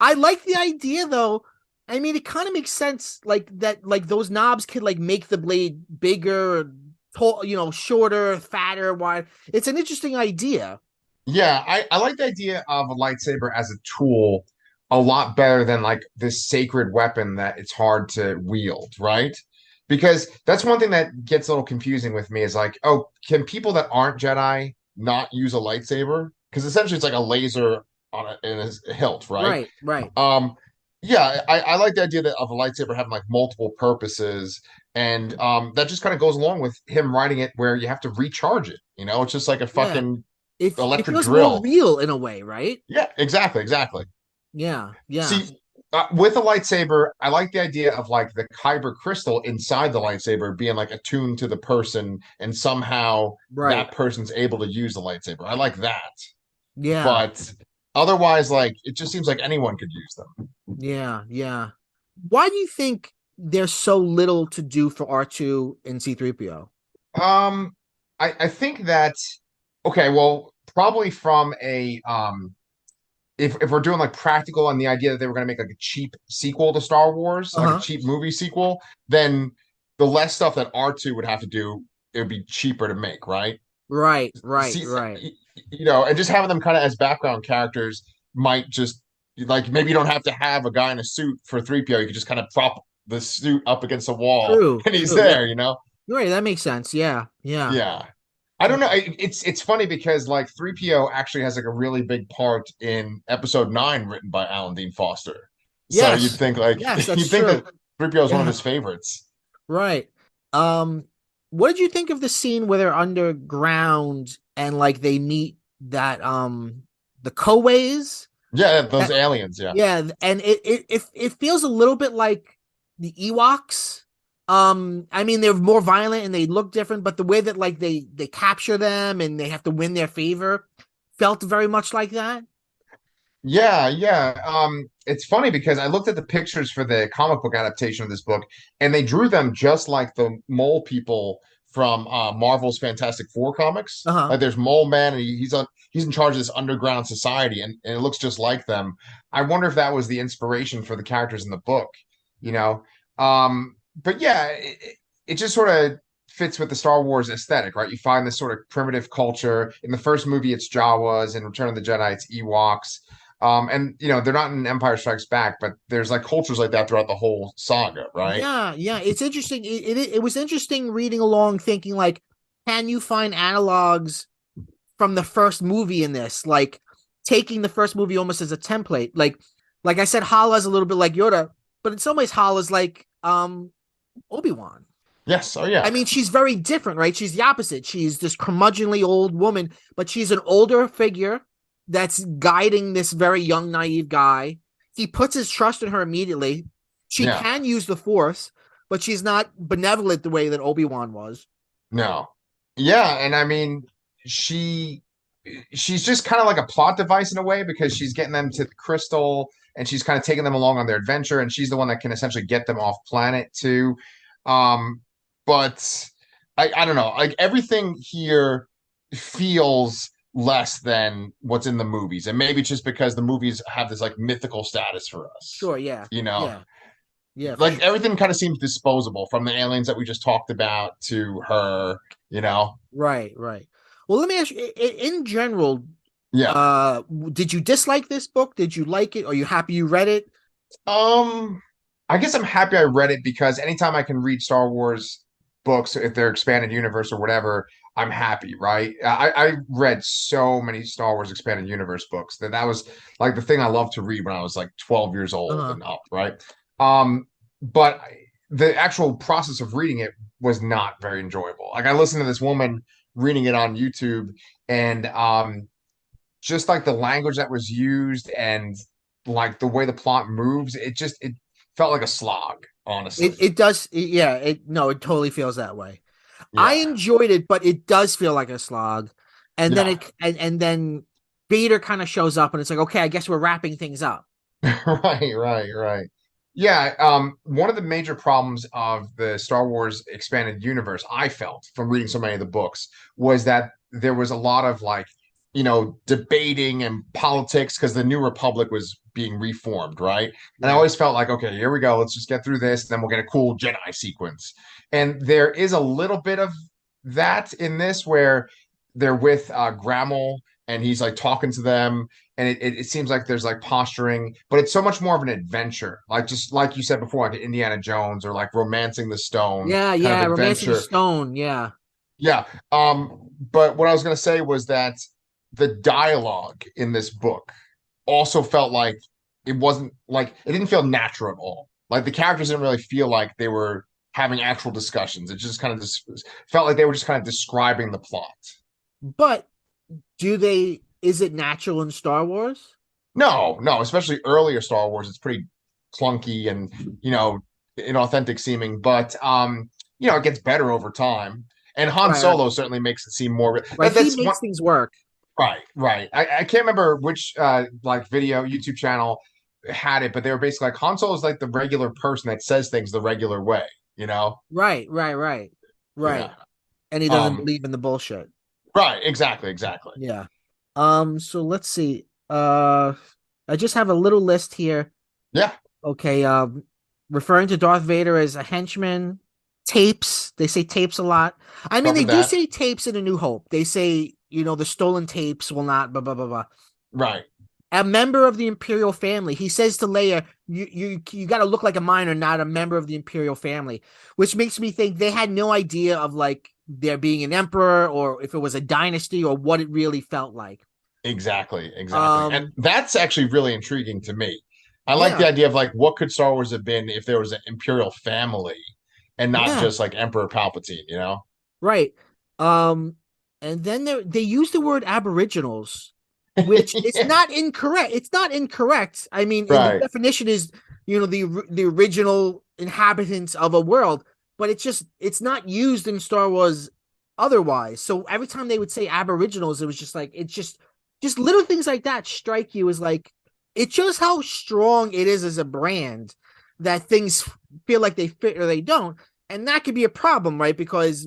I like the idea though. I mean, it kind of makes sense like that, like those knobs could like make the blade bigger, tall, shorter, fatter, wide. It's an interesting idea. Yeah, I like the idea of a lightsaber as a tool a lot better than like this sacred weapon that it's hard to wield, right? Because that's one thing that gets a little confusing with me is like, oh, can people that aren't Jedi not use a lightsaber? Because essentially it's like a laser on in a hilt, right? Right, right. Um, yeah, I like the idea that of a lightsaber having like multiple purposes, and that just kind of goes along with him writing it where you have to recharge it. It's just like a Yeah. fucking It electric feels more drill. real in a way, right? Yeah, exactly, exactly. Yeah, yeah. See, with a lightsaber, I like the idea of like the kyber crystal inside the lightsaber being like attuned to the person, and somehow Right. that person's able to use the lightsaber. I like that, Yeah. but otherwise, like it just seems like anyone could use them. Yeah, yeah. Why do you think there's so little to do for R2 and C3PO? Um, I think that okay, well, probably from a if we're doing like practical and the idea that they were going to make like a cheap sequel to Star Wars, like a Uh-huh. cheap movie sequel, then the less stuff that R2 would have to do, it would be cheaper to make, right? Right, right, See, right. and just having them kind of as background characters might just like maybe you don't have to have a guy in a suit for 3PO. You could just kind of prop the suit up against a wall True, and he's true. Yeah. there. You're right, that makes sense. Yeah, yeah. Yeah. I don't know. It's funny because like 3PO actually has like a really big part in episode 9 written by Alan Dean Foster. So you'd Yes. think like Yes, that's you'd think true. that 3PO is one of Yeah. his favorites. Right. Um, what did you think of the scene where they're underground and like they meet that the Koways? Yeah, those That- aliens, yeah. yeah, and it feels a little bit like the Ewoks. I mean they're more violent and they look different, but the way that like they capture them and they have to win their favor felt very much like that. Yeah, yeah. It's funny because I looked at the pictures for the comic book adaptation of this book, and they drew them just like the mole people from Marvel's Fantastic Four comics. Uh-huh. Like there's Mole Man, and he's in charge of this underground society, and it looks just like them. I wonder if that was the inspiration for the characters in the book, you know? But yeah, it just sort of fits with the Star Wars aesthetic, right? You find this sort of primitive culture. In the first movie, it's Jawas. In Return of the Jedi, it's Ewoks. And they're not in Empire Strikes Back, but there's like cultures like that throughout the whole saga, right? Yeah, yeah. It's interesting. It was interesting reading along, thinking like, can you find analogs from the first movie in this? Like taking the first movie almost as a template. Like I said, Hala's a little bit like Yoda, but in some ways Hala's like Obi-Wan. Yes. Oh I yeah. mean, she's very different, right? She's the opposite. She's this curmudgeonly old woman, but she's an older figure that's guiding this very young, naive guy. He puts his trust in her immediately. She Yeah. can use the Force, but she's not benevolent the way that Obi-Wan was. No. Yeah, and I mean, she she's just kind of like a plot device in a way because she's getting them to the crystal and she's kind of taking them along on their adventure, and she's the one that can essentially get them off planet too. Um, but I don't know, like everything here feels less than what's in the movies, and maybe just because the movies have this like mythical status for us, Sure, yeah. you know. Yeah. Yeah, for Like sure. everything kind of seems disposable from the aliens that we just talked about to her, you know? Right, right. Well, let me ask you, in general, Yeah. uh, did you dislike this book? Did you like it? Are you happy you read it? Um, I guess I'm happy I read it because anytime I can read Star Wars books, if they're expanded universe or whatever, I'm happy, right? I read so many Star Wars expanded universe books that was like the thing I loved to read when I was like 12 years old Uh-huh. and up, right? Um, but the actual process of reading it was not very enjoyable. Like I listened to this woman reading it on YouTube, and just like the language that was used and like the way the plot moves, it felt like a slog, honestly. It does, yeah, it no, it totally feels that way. I Yeah. enjoyed it, but it does feel like a slog. And then Yeah. and then Vader kind of shows up and it's like, okay, I guess we're wrapping things up. Right. Yeah, one of the major problems of the Star Wars expanded universe, I felt from reading so many of the books, was that there was a lot of like, debating and politics because the New Republic was being reformed, right? And I Yeah. always felt like, okay, here we go, let's just get through this, and then we'll get a cool Jedi sequence. And there is a little bit of that in this where they're with Grammel and he's like talking to them, and it seems like there's like posturing, but it's so much more of an adventure, like just like you said before, like Indiana Jones or like romancing the stone Yeah, kind of yeah, Romancing the adventure. Stone, yeah. Yeah. But what I was gonna say was that the dialogue in this book also felt like it didn't feel natural at all. Like the characters didn't really feel like they were having actual discussions. It just kind of just felt like they were just kind of describing the plot. But is it natural in Star Wars? No, no, especially earlier Star Wars, it's pretty clunky and inauthentic seeming, but it gets better over time. And Han Right, right. Solo certainly makes it seem more. Right. He That's one. makes things work. Right, right. I can't remember which like video YouTube channel had it, but they were basically like Han Solo is like the regular person that says things the regular way, you know? Right, right, right. Yeah. Right. And he doesn't Um, believe in the bullshit. right, exactly. Yeah. So let's see. I just have a little list here. Yeah, Okay, referring to Darth Vader as a henchman, tapes. They say tapes a lot. I mean, they covered do that. say tapes in A New Hope. They say, the stolen tapes will not blah blah blah blah. Right. A member of the Imperial family. He says to Leia, you got to look like a minor, not a member of the Imperial family," which makes me think they had no idea of like there being an emperor or if it was a dynasty or what it really felt like. Exactly. And Um, that's actually really intriguing to me. I like yeah, the idea of like what could Star Wars have been if there was an imperial family and not yeah, just like Emperor Palpatine, you know? right. Um, and then they use the word aboriginals, which is Yeah. not incorrect. It's not incorrect. I mean, in the Right. definition is the original inhabitants of a world, but it's not used in Star Wars otherwise. So every time they would say aboriginals, it was just like it's just little things like that strike you as like it shows how strong it is as a brand that things feel like they fit or they don't. And that could be a problem, right? Because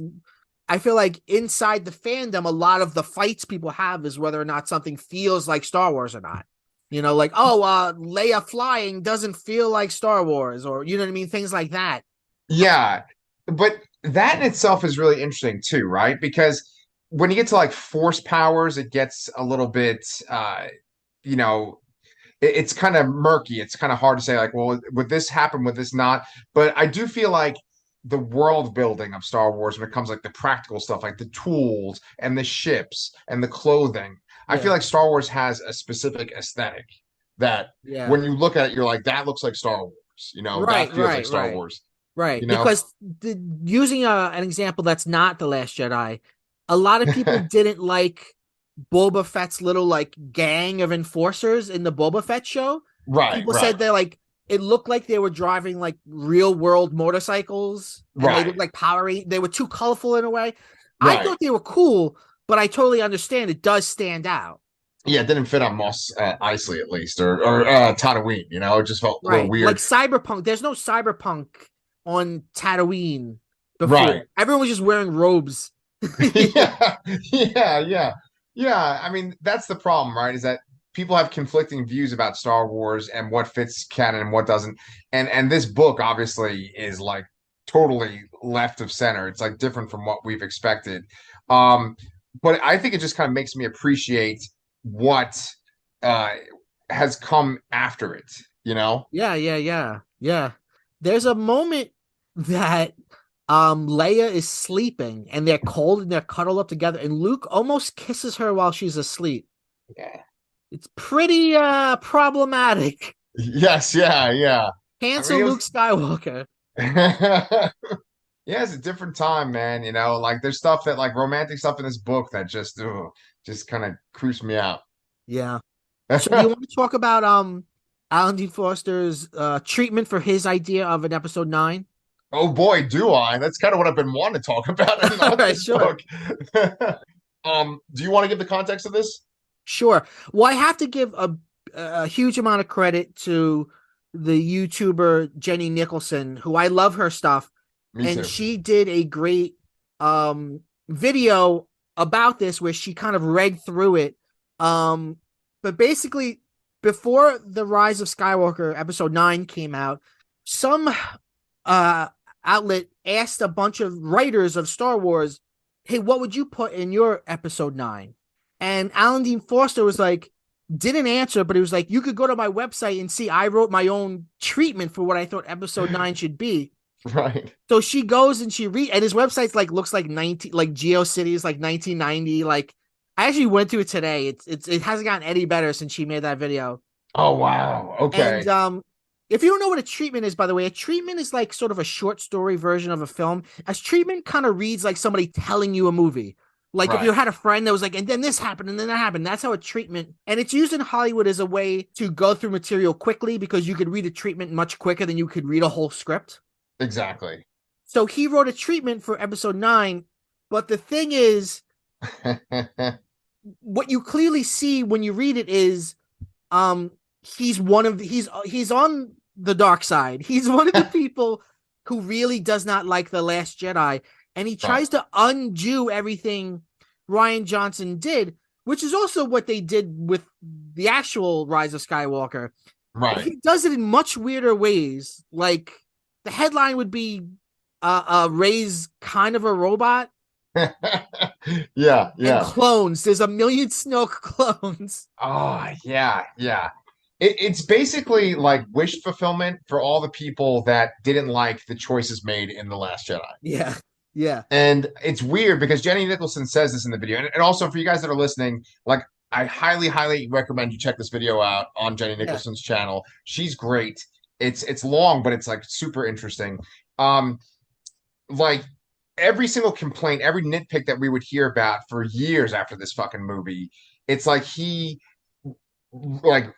I feel like inside the fandom, a lot of the fights people have is whether or not something feels like Star Wars or not. Like, Leia flying doesn't feel like Star Wars, or you know what I mean? Things like that. Yeah, but that in itself is really interesting too, right? Because when you get to like force powers, it gets a little bit, you know, it's kind of murky. It's kind of hard to say, like, well, would this happen? Would this not? But I do feel like the world building of Star Wars, when it comes like the practical stuff, like the tools and the ships and the clothing, I feel Yeah. like Star Wars has a specific aesthetic that Yeah. when you look at it, you're like, that looks like Star Wars. That Right, feels like right, Star right. Wars. Right. You know? Because using an example that's not The Last Jedi, a lot of people didn't like Boba Fett's little like gang of enforcers in the Boba Fett show. Right, People right, said they're like, it looked like they were driving like real world motorcycles and they right, looked like they were too colorful in a way. I right. thought they were cool, but I totally understand it does stand out. Yeah, it didn't fit on Moss Eisley at least, or Tatooine. It just felt a little Right. Like weird. cyberpunk. There's no cyberpunk on Tatooine Right. before. Everyone was just wearing robes. Yeah, yeah, yeah, yeah. I mean, that's the problem, right? Is that people have conflicting views about Star Wars and what fits canon and what doesn't. And this book obviously is like totally left of center. It's like different from what we've expected. Um, but I think it just kind of makes me appreciate what uh has come after it, you know? Yeah, yeah, yeah, yeah. There's a moment that Leia is sleeping and they're cold and they're cuddled up together and Luke almost kisses her while she's asleep. Yeah. It's pretty problematic. Yes, yeah, yeah. I mean, Cancel it Luke was Skywalker. yeah, it's a different time, man. Like there's stuff that like romantic stuff in this book that just kind of creeps me out. Yeah. So do you want to talk about Alan Dean Foster's treatment for his idea of an episode 9? Oh boy, do I. That's kind of what I've been wanting to talk about All on right, this sure. book. Do you want to give the context of this? Sure. Well, I have to give a huge amount of credit to the YouTuber Jenny Nicholson, who I love her stuff, Me and too. she did a great video about this where she kind of read through it. But basically, before the Rise of Skywalker episode 9 came out, some uh outlet asked a bunch of writers of Star Wars, hey, what would you put in your episode 9? And Alan Dean Foster was like, didn't answer, but he was like, you could go to my website and see I wrote my own treatment for what I thought episode 9 should be. Right. So she goes and and his website's like looks like 19 like GeoCities like 1990. Like I actually went to it today. It hasn't gotten any better since she made that video. Oh wow. And Okay. if you don't know what a treatment is, by the way, a treatment is like sort of a short story version of a film. As treatment kind of reads like somebody telling you a movie. Like if you Right. had a friend that was like, and then this happened, and then that happened. That's how a treatment, and it's used in Hollywood as a way to go through material quickly because you could read a treatment much quicker than you could read a whole script. Exactly. So he wrote a treatment for episode 9, but the thing is, what you clearly see when you read it is he's he's on the dark side. He's one of the people who really does not like The Last Jedi, and he Right. tries to undo everything Rian Johnson did, which is also what they did with the actual Rise of Skywalker. But Right. he does it in much weirder ways. Like the headline would be Rey's kind of a robot. Yeah, And yeah. clones. There's a million Snoke clones. Oh, yeah, yeah. It's basically like wish fulfillment for all the people that didn't like the choices made in The Last Jedi. Yeah. Yeah. And it's weird because Jenny Nicholson says this in the video. And also for you guys that are listening, like I highly, highly recommend you check this video out on Jenny Yeah. Nicholson's channel. She's great. It's long, but it's like super interesting. Um, like every single complaint, every nitpick that we would hear about for years after this fucking movie, it's like he like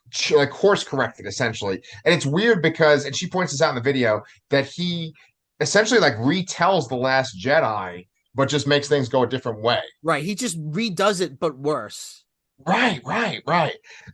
course corrected essentially. And it's weird because, and she points this out in the video, that he essentially like retells The Last Jedi, but just makes things go a different way. Right. He just redoes it, but worse. Right.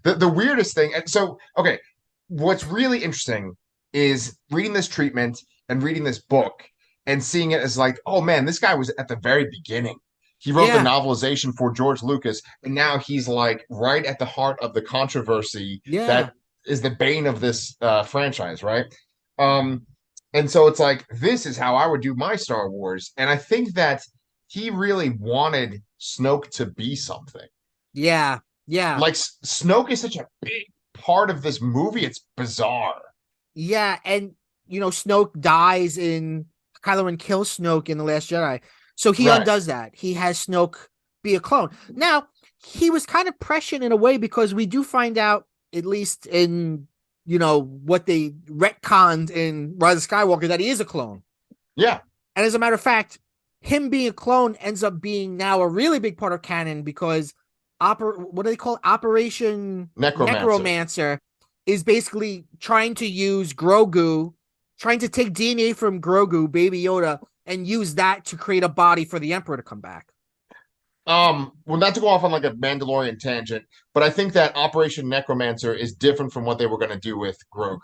The weirdest thing, and so okay, what's really interesting is reading this treatment and reading this book and seeing it as like, oh man, this guy was at the very beginning. He wrote the Yeah, novelization for George Lucas, and now he's like right at the heart of the controversy yeah, that is the bane of this franchise, right? Um, and so it's like, this is how I would do my Star Wars. And I think that he really wanted Snoke to be something. yeah, yeah, Like Snoke is such a big part of this movie. It's bizarre. yeah. And Snoke dies in Kylo Ren kills Snoke in The Last Jedi. So he Right. undoes that. He has Snoke be a clone. Now, he was kind of prescient in a way because we do find out, at least in what they retconned in Rise of Skywalker, that he is a clone. Yeah. And as a matter of fact, him being a clone ends up being now a really big part of canon because what do they call it? Operation Necromancer. Necromancer is basically trying to use Grogu, trying to take DNA from Grogu, Baby Yoda, and use that to create a body for the Emperor to come back. Well, not to go off on like a Mandalorian tangent, but I think that Operation Necromancer is different from what they were going to do with Grogu.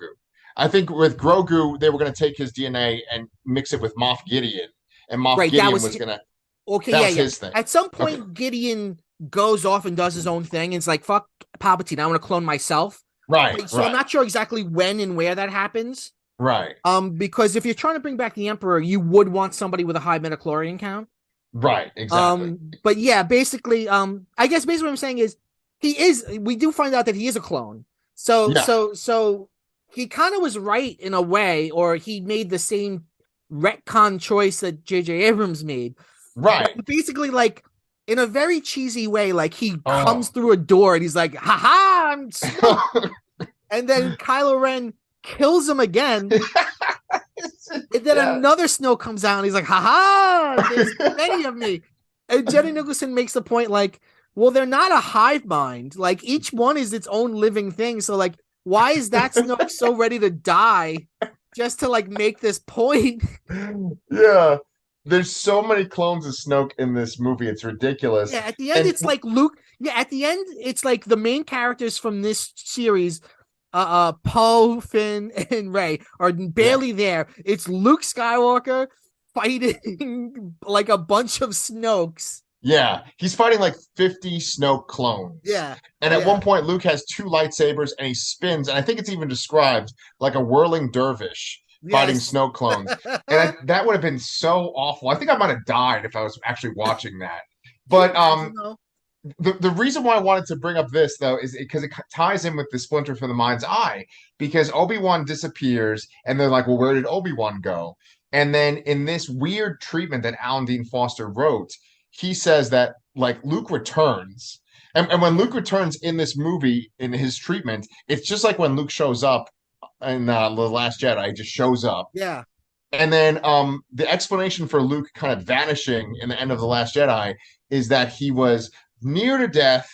I think with Grogu, they were going to take his DNA and mix it with Moff Gideon, and Moff Right, that Gideon was was gonna okay. that Yeah, was yeah. his thing. At some Okay. point, Gideon goes off and does his own thing. And it's like, fuck Palpatine, I want to clone myself. Right, Right, so I'm right, not sure exactly when and where that happens. right, Because if you're trying to bring back the Emperor, you would want somebody with a high metachlorian count. right, exactly. But yeah, basically, I guess basically what I'm saying is we do find out that he is a clone. So Yeah, so so he kind of was right in a way, or he made the same retcon choice that J.J. Abrams made. right. But basically, like in a very cheesy way, like he comes Oh. through a door and he's like, haha, I'm Snoke. And then Kylo Ren kills him again. And then Yeah. another Snoke comes out and he's like, haha, there's many of me. And Jenny Nicholson makes the point like, well, they're not a hive mind. Like each one is its own living thing. So like, why is that Snoke so ready to die just to like make this point? Yeah. There's so many clones of Snoke in this movie. It's ridiculous. Yeah, at the end And it's like Luke. Yeah, at the end it's like the main characters from this series, Poe, Finn, and Rey are yeah, barely there. It's Luke Skywalker fighting like a bunch of Snokes. yeah. He's fighting like 50 Snoke clones. Yeah, And at yeah. one point, Luke has two lightsabers and he spins. And I think it's even described like a whirling dervish fighting Yes. Snoke clones. And that would have been so awful. I think I might have died if I was actually watching that. Can you But imagine though? the reason why I wanted to bring up this though is because it ties in with the Splinter from the Mind's Eye, because Obi-Wan disappears and they're like, well, where did Obi-Wan go? And then in this weird treatment that Alan Dean Foster wrote, he says that like Luke returns. And when Luke returns in this movie in his treatment, it's just like when Luke shows up in The Last Jedi, he just shows up. Yeah. And then the explanation for Luke kind of vanishing in the end of The Last Jedi is that he was near to death,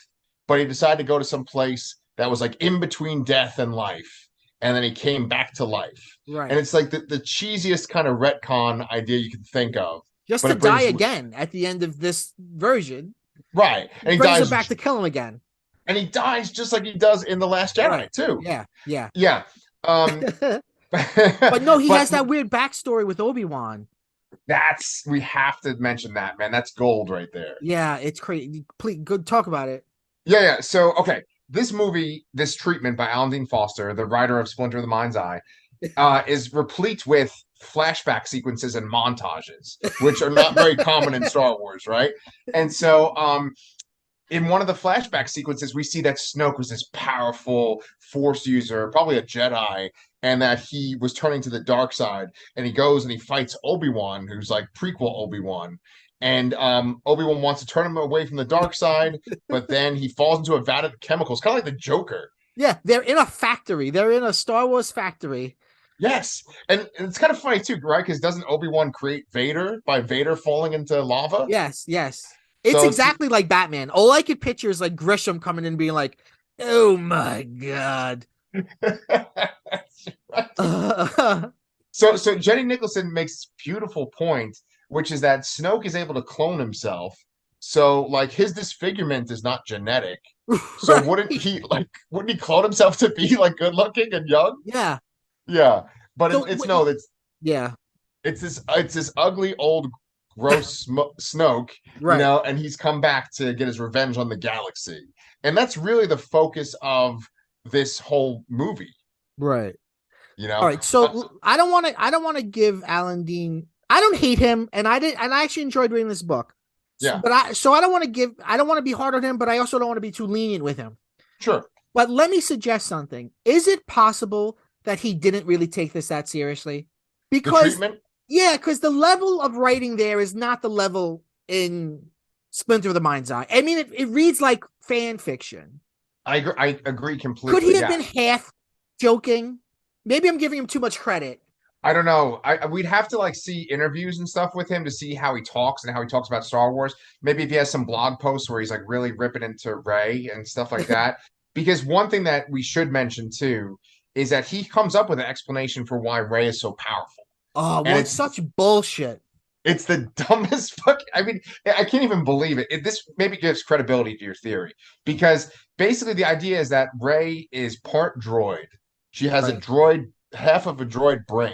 but he decided to go to some place that was like in between death and life. And then he came back to life. And Right. it's like the cheesiest kind of retcon idea you can think of. Just But to it die brings again at the end of this version. right. And he Brings him dies back to kill him again. and he dies just like he does in The Last Jedi, Right. too. Yeah. Yeah. Yeah. Um But no, he but has that weird backstory with Obi-Wan. that's we have to mention that, man. That's gold right there. Yeah, it's crazy. Please, good talk about it. Yeah. So, okay, this movie, this treatment by Alan Dean Foster, the writer of Splinter of the Mind's Eye, is replete with flashback sequences and montages, which are not very common in Star Wars, right? And so, in one of the flashback sequences, we see that Snoke was this powerful Force user, probably a Jedi, and that he was turning to the dark side. And he goes and he fights Obi-Wan, who's like prequel Obi-Wan. And Obi-Wan wants to turn him away from the dark side, but then he falls into a vat of chemicals, kind of like the Joker. Yeah, they're in a factory. They're in a Star Wars factory. Yes, and it's kind of funny too, right? Because doesn't Obi-Wan create Vader by Vader falling into lava? Yes, yes. It's So it's exactly like Batman. All I could picture is like Grisham coming in and being like, "Oh my god." so Jenny Nicholson makes this beautiful point, which is that Snoke is able to clone himself So like his disfigurement is not genetic. So Right. wouldn't he clone himself to be like good looking and young? Yeah. Yeah. But So it's no, yeah. it's this ugly old gross Snoke, Right. and he's come back to get his revenge on the galaxy. And that's really the focus of this whole movie, Right. you All know. right. Uh, So I don't want to give Alan Dean. I don't hate him, and I actually enjoyed reading this book. yeah, But I don't want to be hard on him, but I also don't want to be too lenient with him. sure. But let me suggest something. Is it possible that he didn't really take this that seriously? The Because treatment, yeah, because the level of writing there is not the level in Splinter of the Mind's Eye. I mean, it reads like fan fiction. I agree Could he completely. have Yeah. been half joking? Maybe I'm giving him too much credit. I don't know. We'd have to like see interviews and stuff with him to see how he talks and how he talks about Star Wars. Maybe if he has some blog posts where he's like really ripping into Ray and stuff like that. Because one thing that we should mention too is that he comes up with an explanation for why Ray is so powerful. Oh, And well, it's such bullshit. it's the dumbest fuck. I mean, I can't even believe it. This maybe gives credibility to your theory because basically the idea is that Ray is part droid. She has a Right. droid, half of a droid brain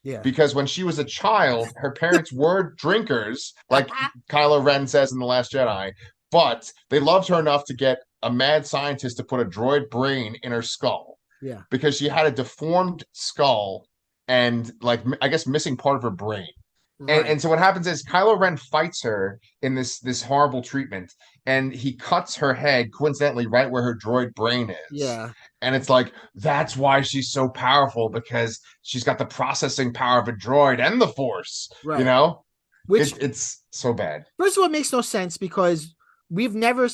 Yeah. because when she was a child, her parents were drinkers, like Kylo Ren says in The Last Jedi, but they loved her enough to get a mad scientist to put a droid brain in her skull Yeah. because she had a deformed skull and, like, I guess missing part of her brain. And Right. so what happens is Kylo Ren fights her in this horrible treatment, and he cuts her head coincidentally right where her droid brain is. Yeah. And it's like that's why she's so powerful because she's got the processing power of a droid and the Force. You Right. know, Which, it's so bad. first of all, it makes no sense because we've never,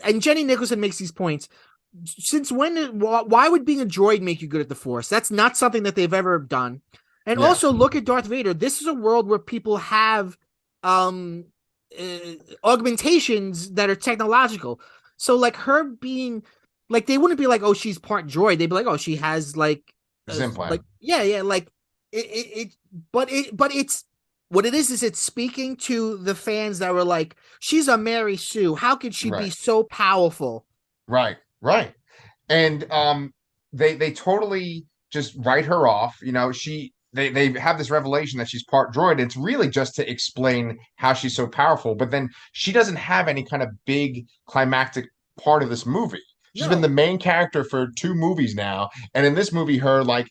and Jenny Nicholson makes these points. Since when, why would being a droid make you good at the Force? That's not something that they've ever done. And Yeah, also, look at Darth Vader. This is a world where people have um augmentations that are technological. So, like her being, like they wouldn't be like, oh, she's part droid. They'd be like, oh, she has like Zimplan. yeah, yeah, like but it's what it is it's speaking to the fans that were like, she's a Mary Sue. How could she be Right, so powerful? right. And they totally just write her off. They have this revelation that she's part droid. It's really just to explain how she's so powerful, but then she doesn't have any kind of big climactic part of this movie. She's been the No, main character for two movies now, and in this movie, her like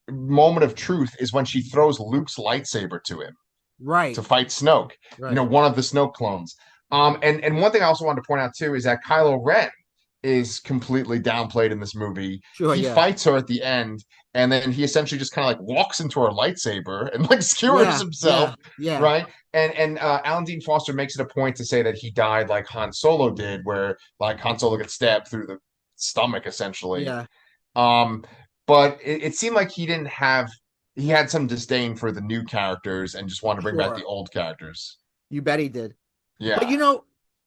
moment of truth is when she throws Luke's lightsaber to him right, to fight Snoke. right. One of the Snoke clones. And one thing I also wanted to point out too is that Kylo Ren is completely downplayed in this movie. Sure, He yeah. fights her at the end, and then he essentially just kind of like walks into her lightsaber and like skewers Yeah, himself, yeah, yeah, right? And Alan Dean Foster makes it a point to say that he died like Han Solo did, where like Han Solo gets stabbed through the stomach essentially. yeah. Um, but it seemed like he had some disdain for the new characters and just wanted to bring back the Sure. old characters. You bet he did. But Yeah.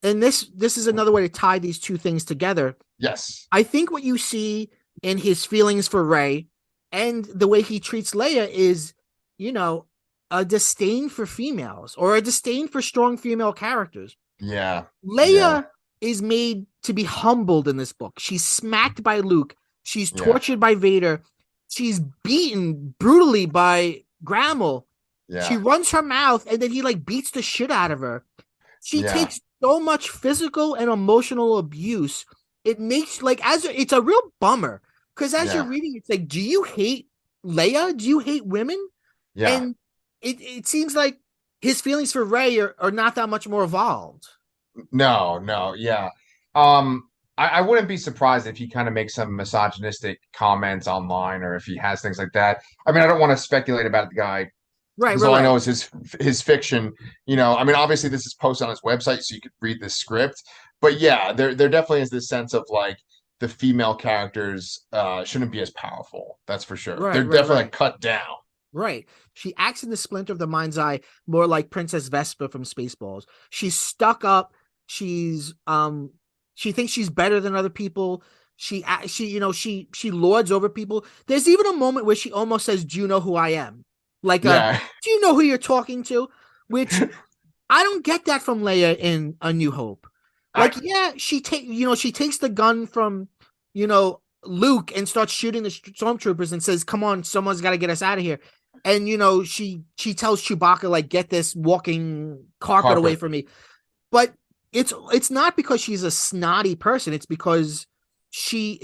and this is another way to tie these two things together. Yes. I think what you see in his feelings for Rey and the way he treats Leia is, you know, a disdain for females or a disdain for strong female characters. Yeah. Yeah. Leia is made to be humbled in this book. She's smacked by Luke. She's Yeah. tortured by Vader. She's beaten brutally by Grammel. She Yeah. runs her mouth and then he like beats the shit out of her. She Yeah. takes so much physical and emotional abuse. It makes it's a real bummer because as you're Yeah. reading, it's like, do you hate Leia? Do you hate women? Yeah. And it seems like his feelings for Rey are not that much more evolved. No, no, yeah. I wouldn't be surprised if he kind of makes some misogynistic comments online or if he has things like that. I mean, I don't want to speculate about the guy Right, because right, all I know right. is his fiction. I mean, obviously this is posted on his website, so you could read the script. But yeah, there definitely is this sense of like the female characters shouldn't be as powerful. That's for sure. Right, They're right, definitely like right. cut down. Right. She acts in the Splinter of the Mind's Eye more like Princess Vespa from Spaceballs. She's stuck up. She's she thinks she's better than other people. She lords over people. There's even a moment where she almost says, "Do you know who I am?" Like Yeah, "Do you know who you're talking to?" Which I don't get that from Leia in A New Hope. I Like, yeah, she takes the gun from, Luke and starts shooting the stormtroopers and says, "Come on, someone's got to get us out of here." And she tells Chewbacca like, "Get this walking carpet away carpet. from me." But it's not because she's a snotty person. It's because she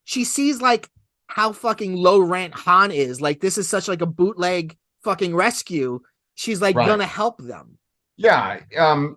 sees like how fucking low rent Han is. Like, this is such like a bootleg fucking rescue. She's like Right. gonna help them. Yeah.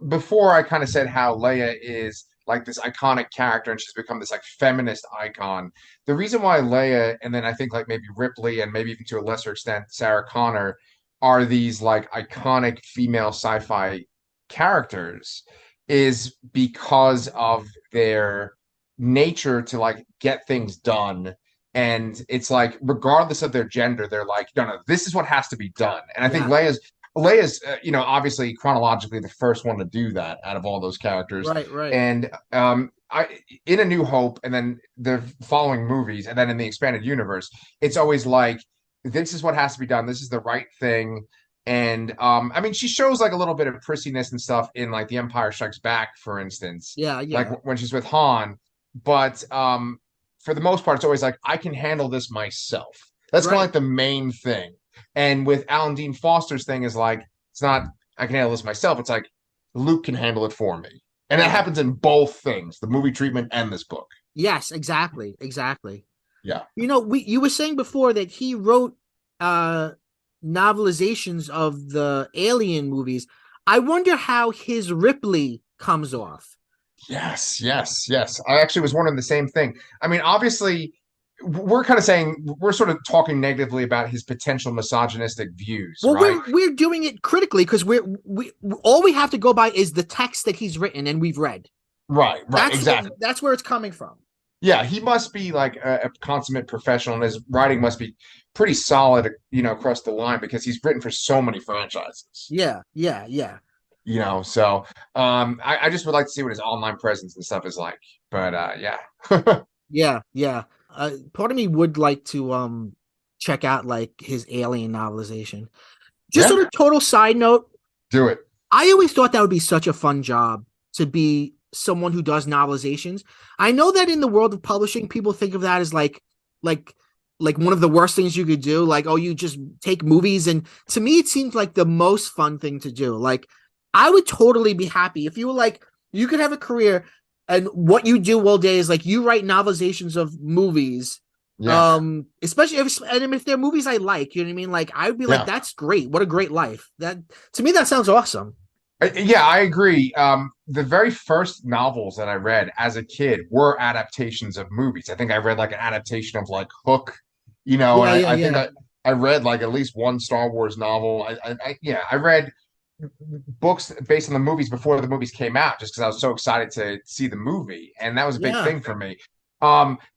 Before I kind of said how Leia is like this iconic character and she's become this like feminist icon. The reason why Leia and then I think like maybe Ripley and maybe even to a lesser extent Sarah Connor are these like iconic female sci-fi characters is because of their nature to like get things done. And it's like, regardless of their gender, they're like, no, no, this is what has to be done. And I think Yeah. Leia's, obviously chronologically the first one to do that out of all those characters. Right, right. And I in A New Hope, and then the following movies, and then in the expanded universe, it's always like this is what has to be done. This is the right thing. And I mean, she shows like a little bit of prissiness and stuff in like The Empire Strikes Back, for instance, Yeah, like yeah. when she's with Han. But for the most part, it's always like I can handle this myself. That's kind of Right. like the main thing. And with Alan Dean Foster's thing is like, it's not, I can handle this myself. It's like, Luke can handle it for me. And that Yeah. happens in both things, the movie treatment and this book. Yes, exactly. Exactly. Yeah. You were saying before that he wrote uh novelizations of the Alien movies. I wonder how his Ripley comes off. Yes, yes, yes. I actually was wondering the same thing. I mean, obviously, we're kind of saying, we're sort of talking negatively about his potential misogynistic views, Well, right? we're doing it critically because we all we have to go by is the text that he's written and we've read. Right, right, exactly. That's where it's coming from. Yeah, he must be like a consummate professional, and his writing must be pretty solid, across the line because he's written for so many franchises. Yeah, yeah, yeah. So I just would like to see what his online presence and stuff is like. But yeah. Yeah, yeah. Part of me would like to check out like his Alien novelization. Just on Yeah, a total side note, do it. I always thought that would be such a fun job to be someone who does novelizations. I know that in the world of publishing, people think of that as like like one of the worst things you could do. Like, oh, you just take movies, and to me, it seems like the most fun thing to do. Like, I would totally be happy if you were like you could have a career, and what you do all day is like you write novelizations of movies. Yeah, Especially if they're movies I like, you know what I mean? Like, I would be like, yeah. that's great. What a great life. That to me, that sounds awesome. Yeah, I agree. The very first novels that I read as a kid were adaptations of movies. I think I read like an adaptation of like Hook, and Yeah, I, yeah, I think yeah. I read like at least one Star Wars novel. Yeah, I read books based on the movies before the movies came out, just because I was so excited to see the movie, and that was a big Yeah. thing for me.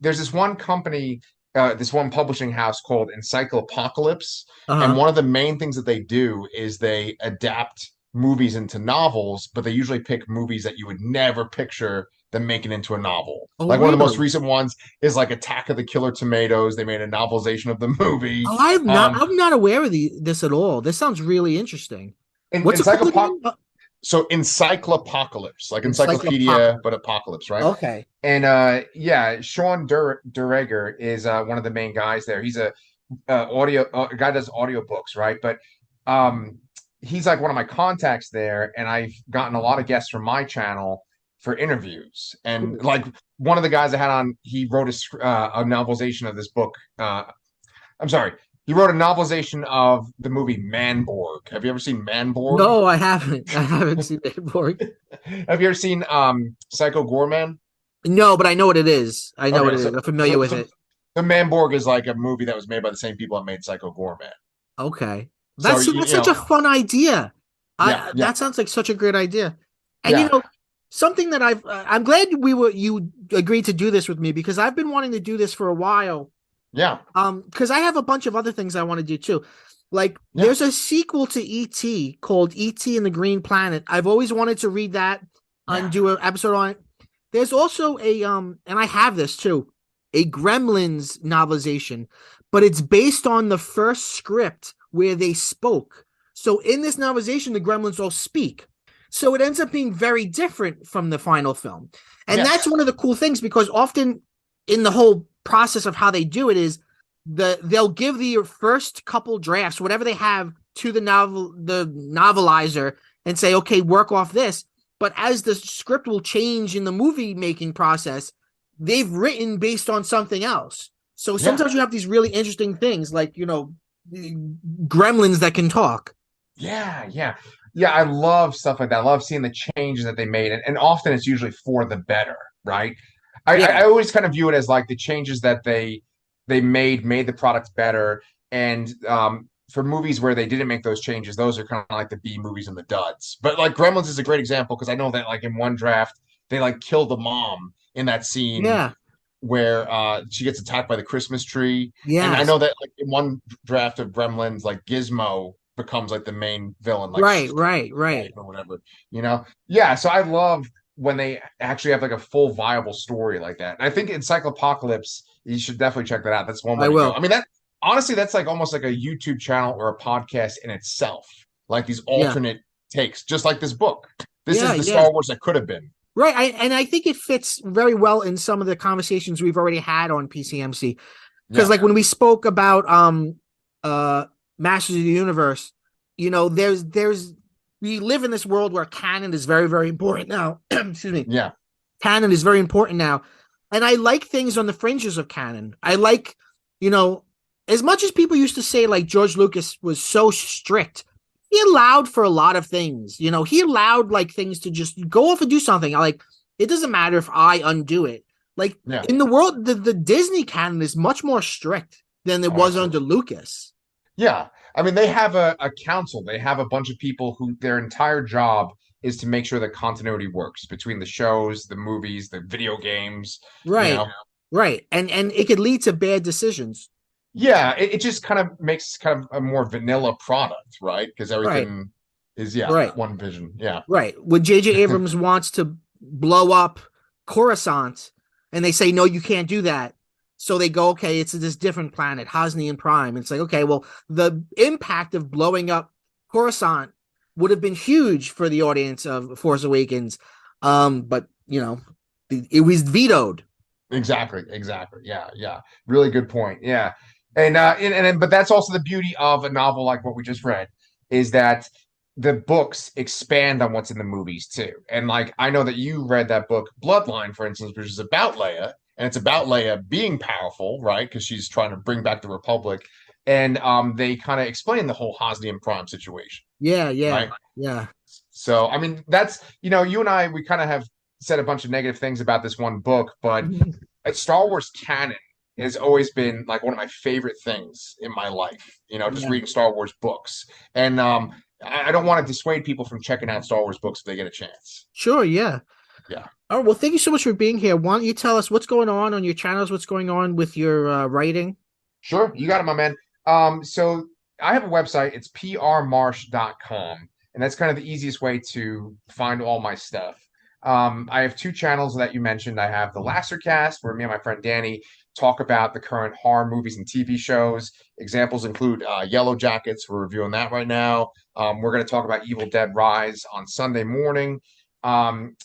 There's this one company, this one publishing house called Encyclopocalypse, and Uh-huh. one of the main things that they do is they adapt movies into novels, but they usually pick movies that you would never picture them making into a novel. Oh, Like one of the most really? recent ones is like Attack of the Killer Tomatoes. They made a novelization of the movie. Oh, Um, I'm not aware of this at all. This sounds really interesting. in What's it called Encyclopoc again? So Encyclopocalypse, like encyclopedia, Encyclopocalypse. but apocalypse, right? Okay. And yeah, Sean Dureger is one of the main guys there. He's a guy that does audiobooks, right? But um, he's like one of my contacts there, and I've gotten a lot of guests from my channel for interviews. And Cool. like one of the guys I had on, he wrote a novelization of this book. I'm sorry, he wrote a novelization of the movie Manborg. Have you ever seen Manborg? No, I haven't. I haven't seen it before. Have you ever seen Psycho Gorman? No, but I know what it is. I know what Okay, it is. so I'm familiar so with so it. the Manborg is like a movie that was made by the same people that made Psycho Gorman. Okay. So That's such a fun idea. yeah, I yeah, that sounds like such a great idea. And yeah, something that I'm glad you agreed to do this with me because I've been wanting to do this for a while. yeah, Because I have a bunch of other things I want to do too. Like yeah, there's a sequel to E.T. called E.T. and the Green Planet. I've always wanted to read that and yeah. do an episode on it. There's also and I have this too, a Gremlins novelization, but it's based on the first script where they spoke. So in this novelization, the gremlins all speak. So it ends up being very different from the final film. And that's Yes. one of the cool things, because often in the whole process of how they do it is they'll give the first couple drafts, whatever they have, to the novelizer and say, okay, work off this. But as the script will change in the movie making process, they've written based on something else. So Yeah. sometimes you have these really interesting things, like, gremlins that can talk. Yeah, yeah. Yeah, I love stuff like that. I love seeing the changes that they made. And often it's usually for the better, right? Yeah. I always kind of view it as like the changes that they made the product better. And for movies where they didn't make those changes, those are kind of like the B movies and the duds. But like Gremlins is a great example because I know that like in one draft they like kill the mom in that scene Yeah. where she gets attacked by the Christmas tree. And I Yes. know that like in one draft of Gremlins, like Gizmo becomes like the main villain, like Right, right, wife right. or whatever, you know? Yeah, so I love when they actually have like a full viable story like that. And I think Encyclopocalypse, you should definitely check that out. That's one way I to go. will. I mean, that honestly, that's like almost like a YouTube channel or a podcast in itself, like these Yeah. alternate takes, just like this book. This Yeah, is the yeah. Star Wars that could have been. Right. And I think it fits very well in some of the conversations we've already had on PCMC. Because Yeah. like when we spoke about Masters of the Universe, there's we live in this world where canon is very, very important now. Excuse me. Yeah. Canon is very important now. And I like things on the fringes of canon. I like, as much as people used to say like George Lucas was so strict, he allowed for a lot of things. He allowed like things to just go off and do something. Like, it doesn't matter if I undo it. Like Yeah. in the world, the Disney canon is much more strict than it Oh, was under absolutely. Lucas. Yeah. I mean, they have a council. They have a bunch of people who their entire job is to make sure that continuity works between the shows, the movies, the video games, you Right. know. Right. And it could lead to bad decisions. Yeah, it just kind of makes kind of a more vanilla product, right? Because Right. everything is, yeah, Right. one vision. Yeah. Right. When J.J. Abrams wants to blow up Coruscant and they say, no, you can't do that. So they go, okay, it's this different planet, Hosnian Prime. It's like, okay, well, the impact of blowing up Coruscant would have been huge for the audience of Force Awakens. But, it was vetoed. Exactly, exactly. Yeah, yeah. Really good point. Yeah. And but that's also the beauty of a novel like what we just read is that the books expand on what's in the movies too. And like I know that you read that book Bloodline, for instance, which is about Leia, and it's about Leia being powerful, right? Because she's trying to bring back the Republic. And they kind of explain the whole Hosnian Prime situation, Yeah, yeah, right? yeah. So I mean that's you and I we kind of have said a bunch of negative things about this one book, but Star Wars canon has always been like one of my favorite things in my life. Just Yeah. reading Star Wars books, and I don't want to dissuade people from checking out Star Wars books if they get a chance. Sure, yeah. Yeah, All right, well, thank you so much for being here. Why don't you tell us what's going on your channels, what's going on with your writing? sure, you got it, my man. So I have a website. It's prmarsh.com, and that's kind of the easiest way to find all my stuff. I have two channels that you mentioned. I have the Lastercast, where me and my friend Danny talk about the current horror movies and TV shows. Examples include Yellow Jackets. We're reviewing that right now. We're going to talk about Evil Dead Rise on Sunday morning.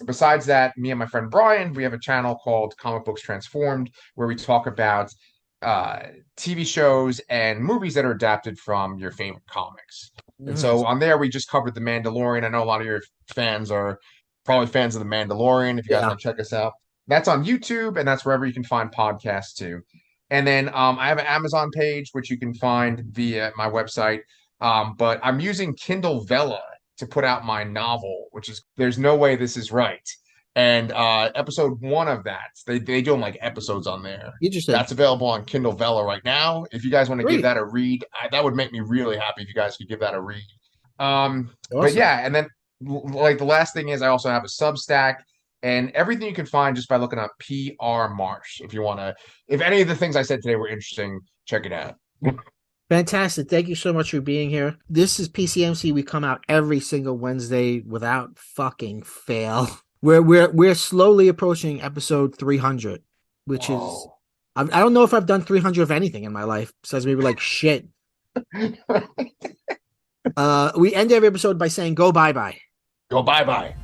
Besides that, me and my friend Brian, we have a channel called Comic Books Transformed, where we talk about uh, TV shows and movies that are adapted from your favorite comics. And so Nice. on there, we just covered The Mandalorian. I know a lot of your fans are probably fans of The Mandalorian. If you guys Yeah. want to check us out, that's on YouTube and that's wherever you can find podcasts too. And then I have an Amazon page, which you can find via my website. But I'm using Kindle Vella to put out my novel, which is There's No Way This Is Right. And episode one of that, they do them like episodes on there. Interesting. That's available on Kindle Vella right now. If you guys want to give Great. that a read, that would make me really happy if you guys could give that a read. But Awesome. yeah, and then like the last thing is I also have a Substack and everything you can find just by looking up PR Marsh. If you want to, if any of the things I said today were interesting, check it out. Fantastic. Thank you so much for being here. This is PCMC. We come out every single Wednesday without fucking fail. We're slowly approaching episode 300, which is Whoa. I don't know if I've done 300 of anything in my life besides maybe like shit. We end every episode by saying go bye bye. Go bye bye.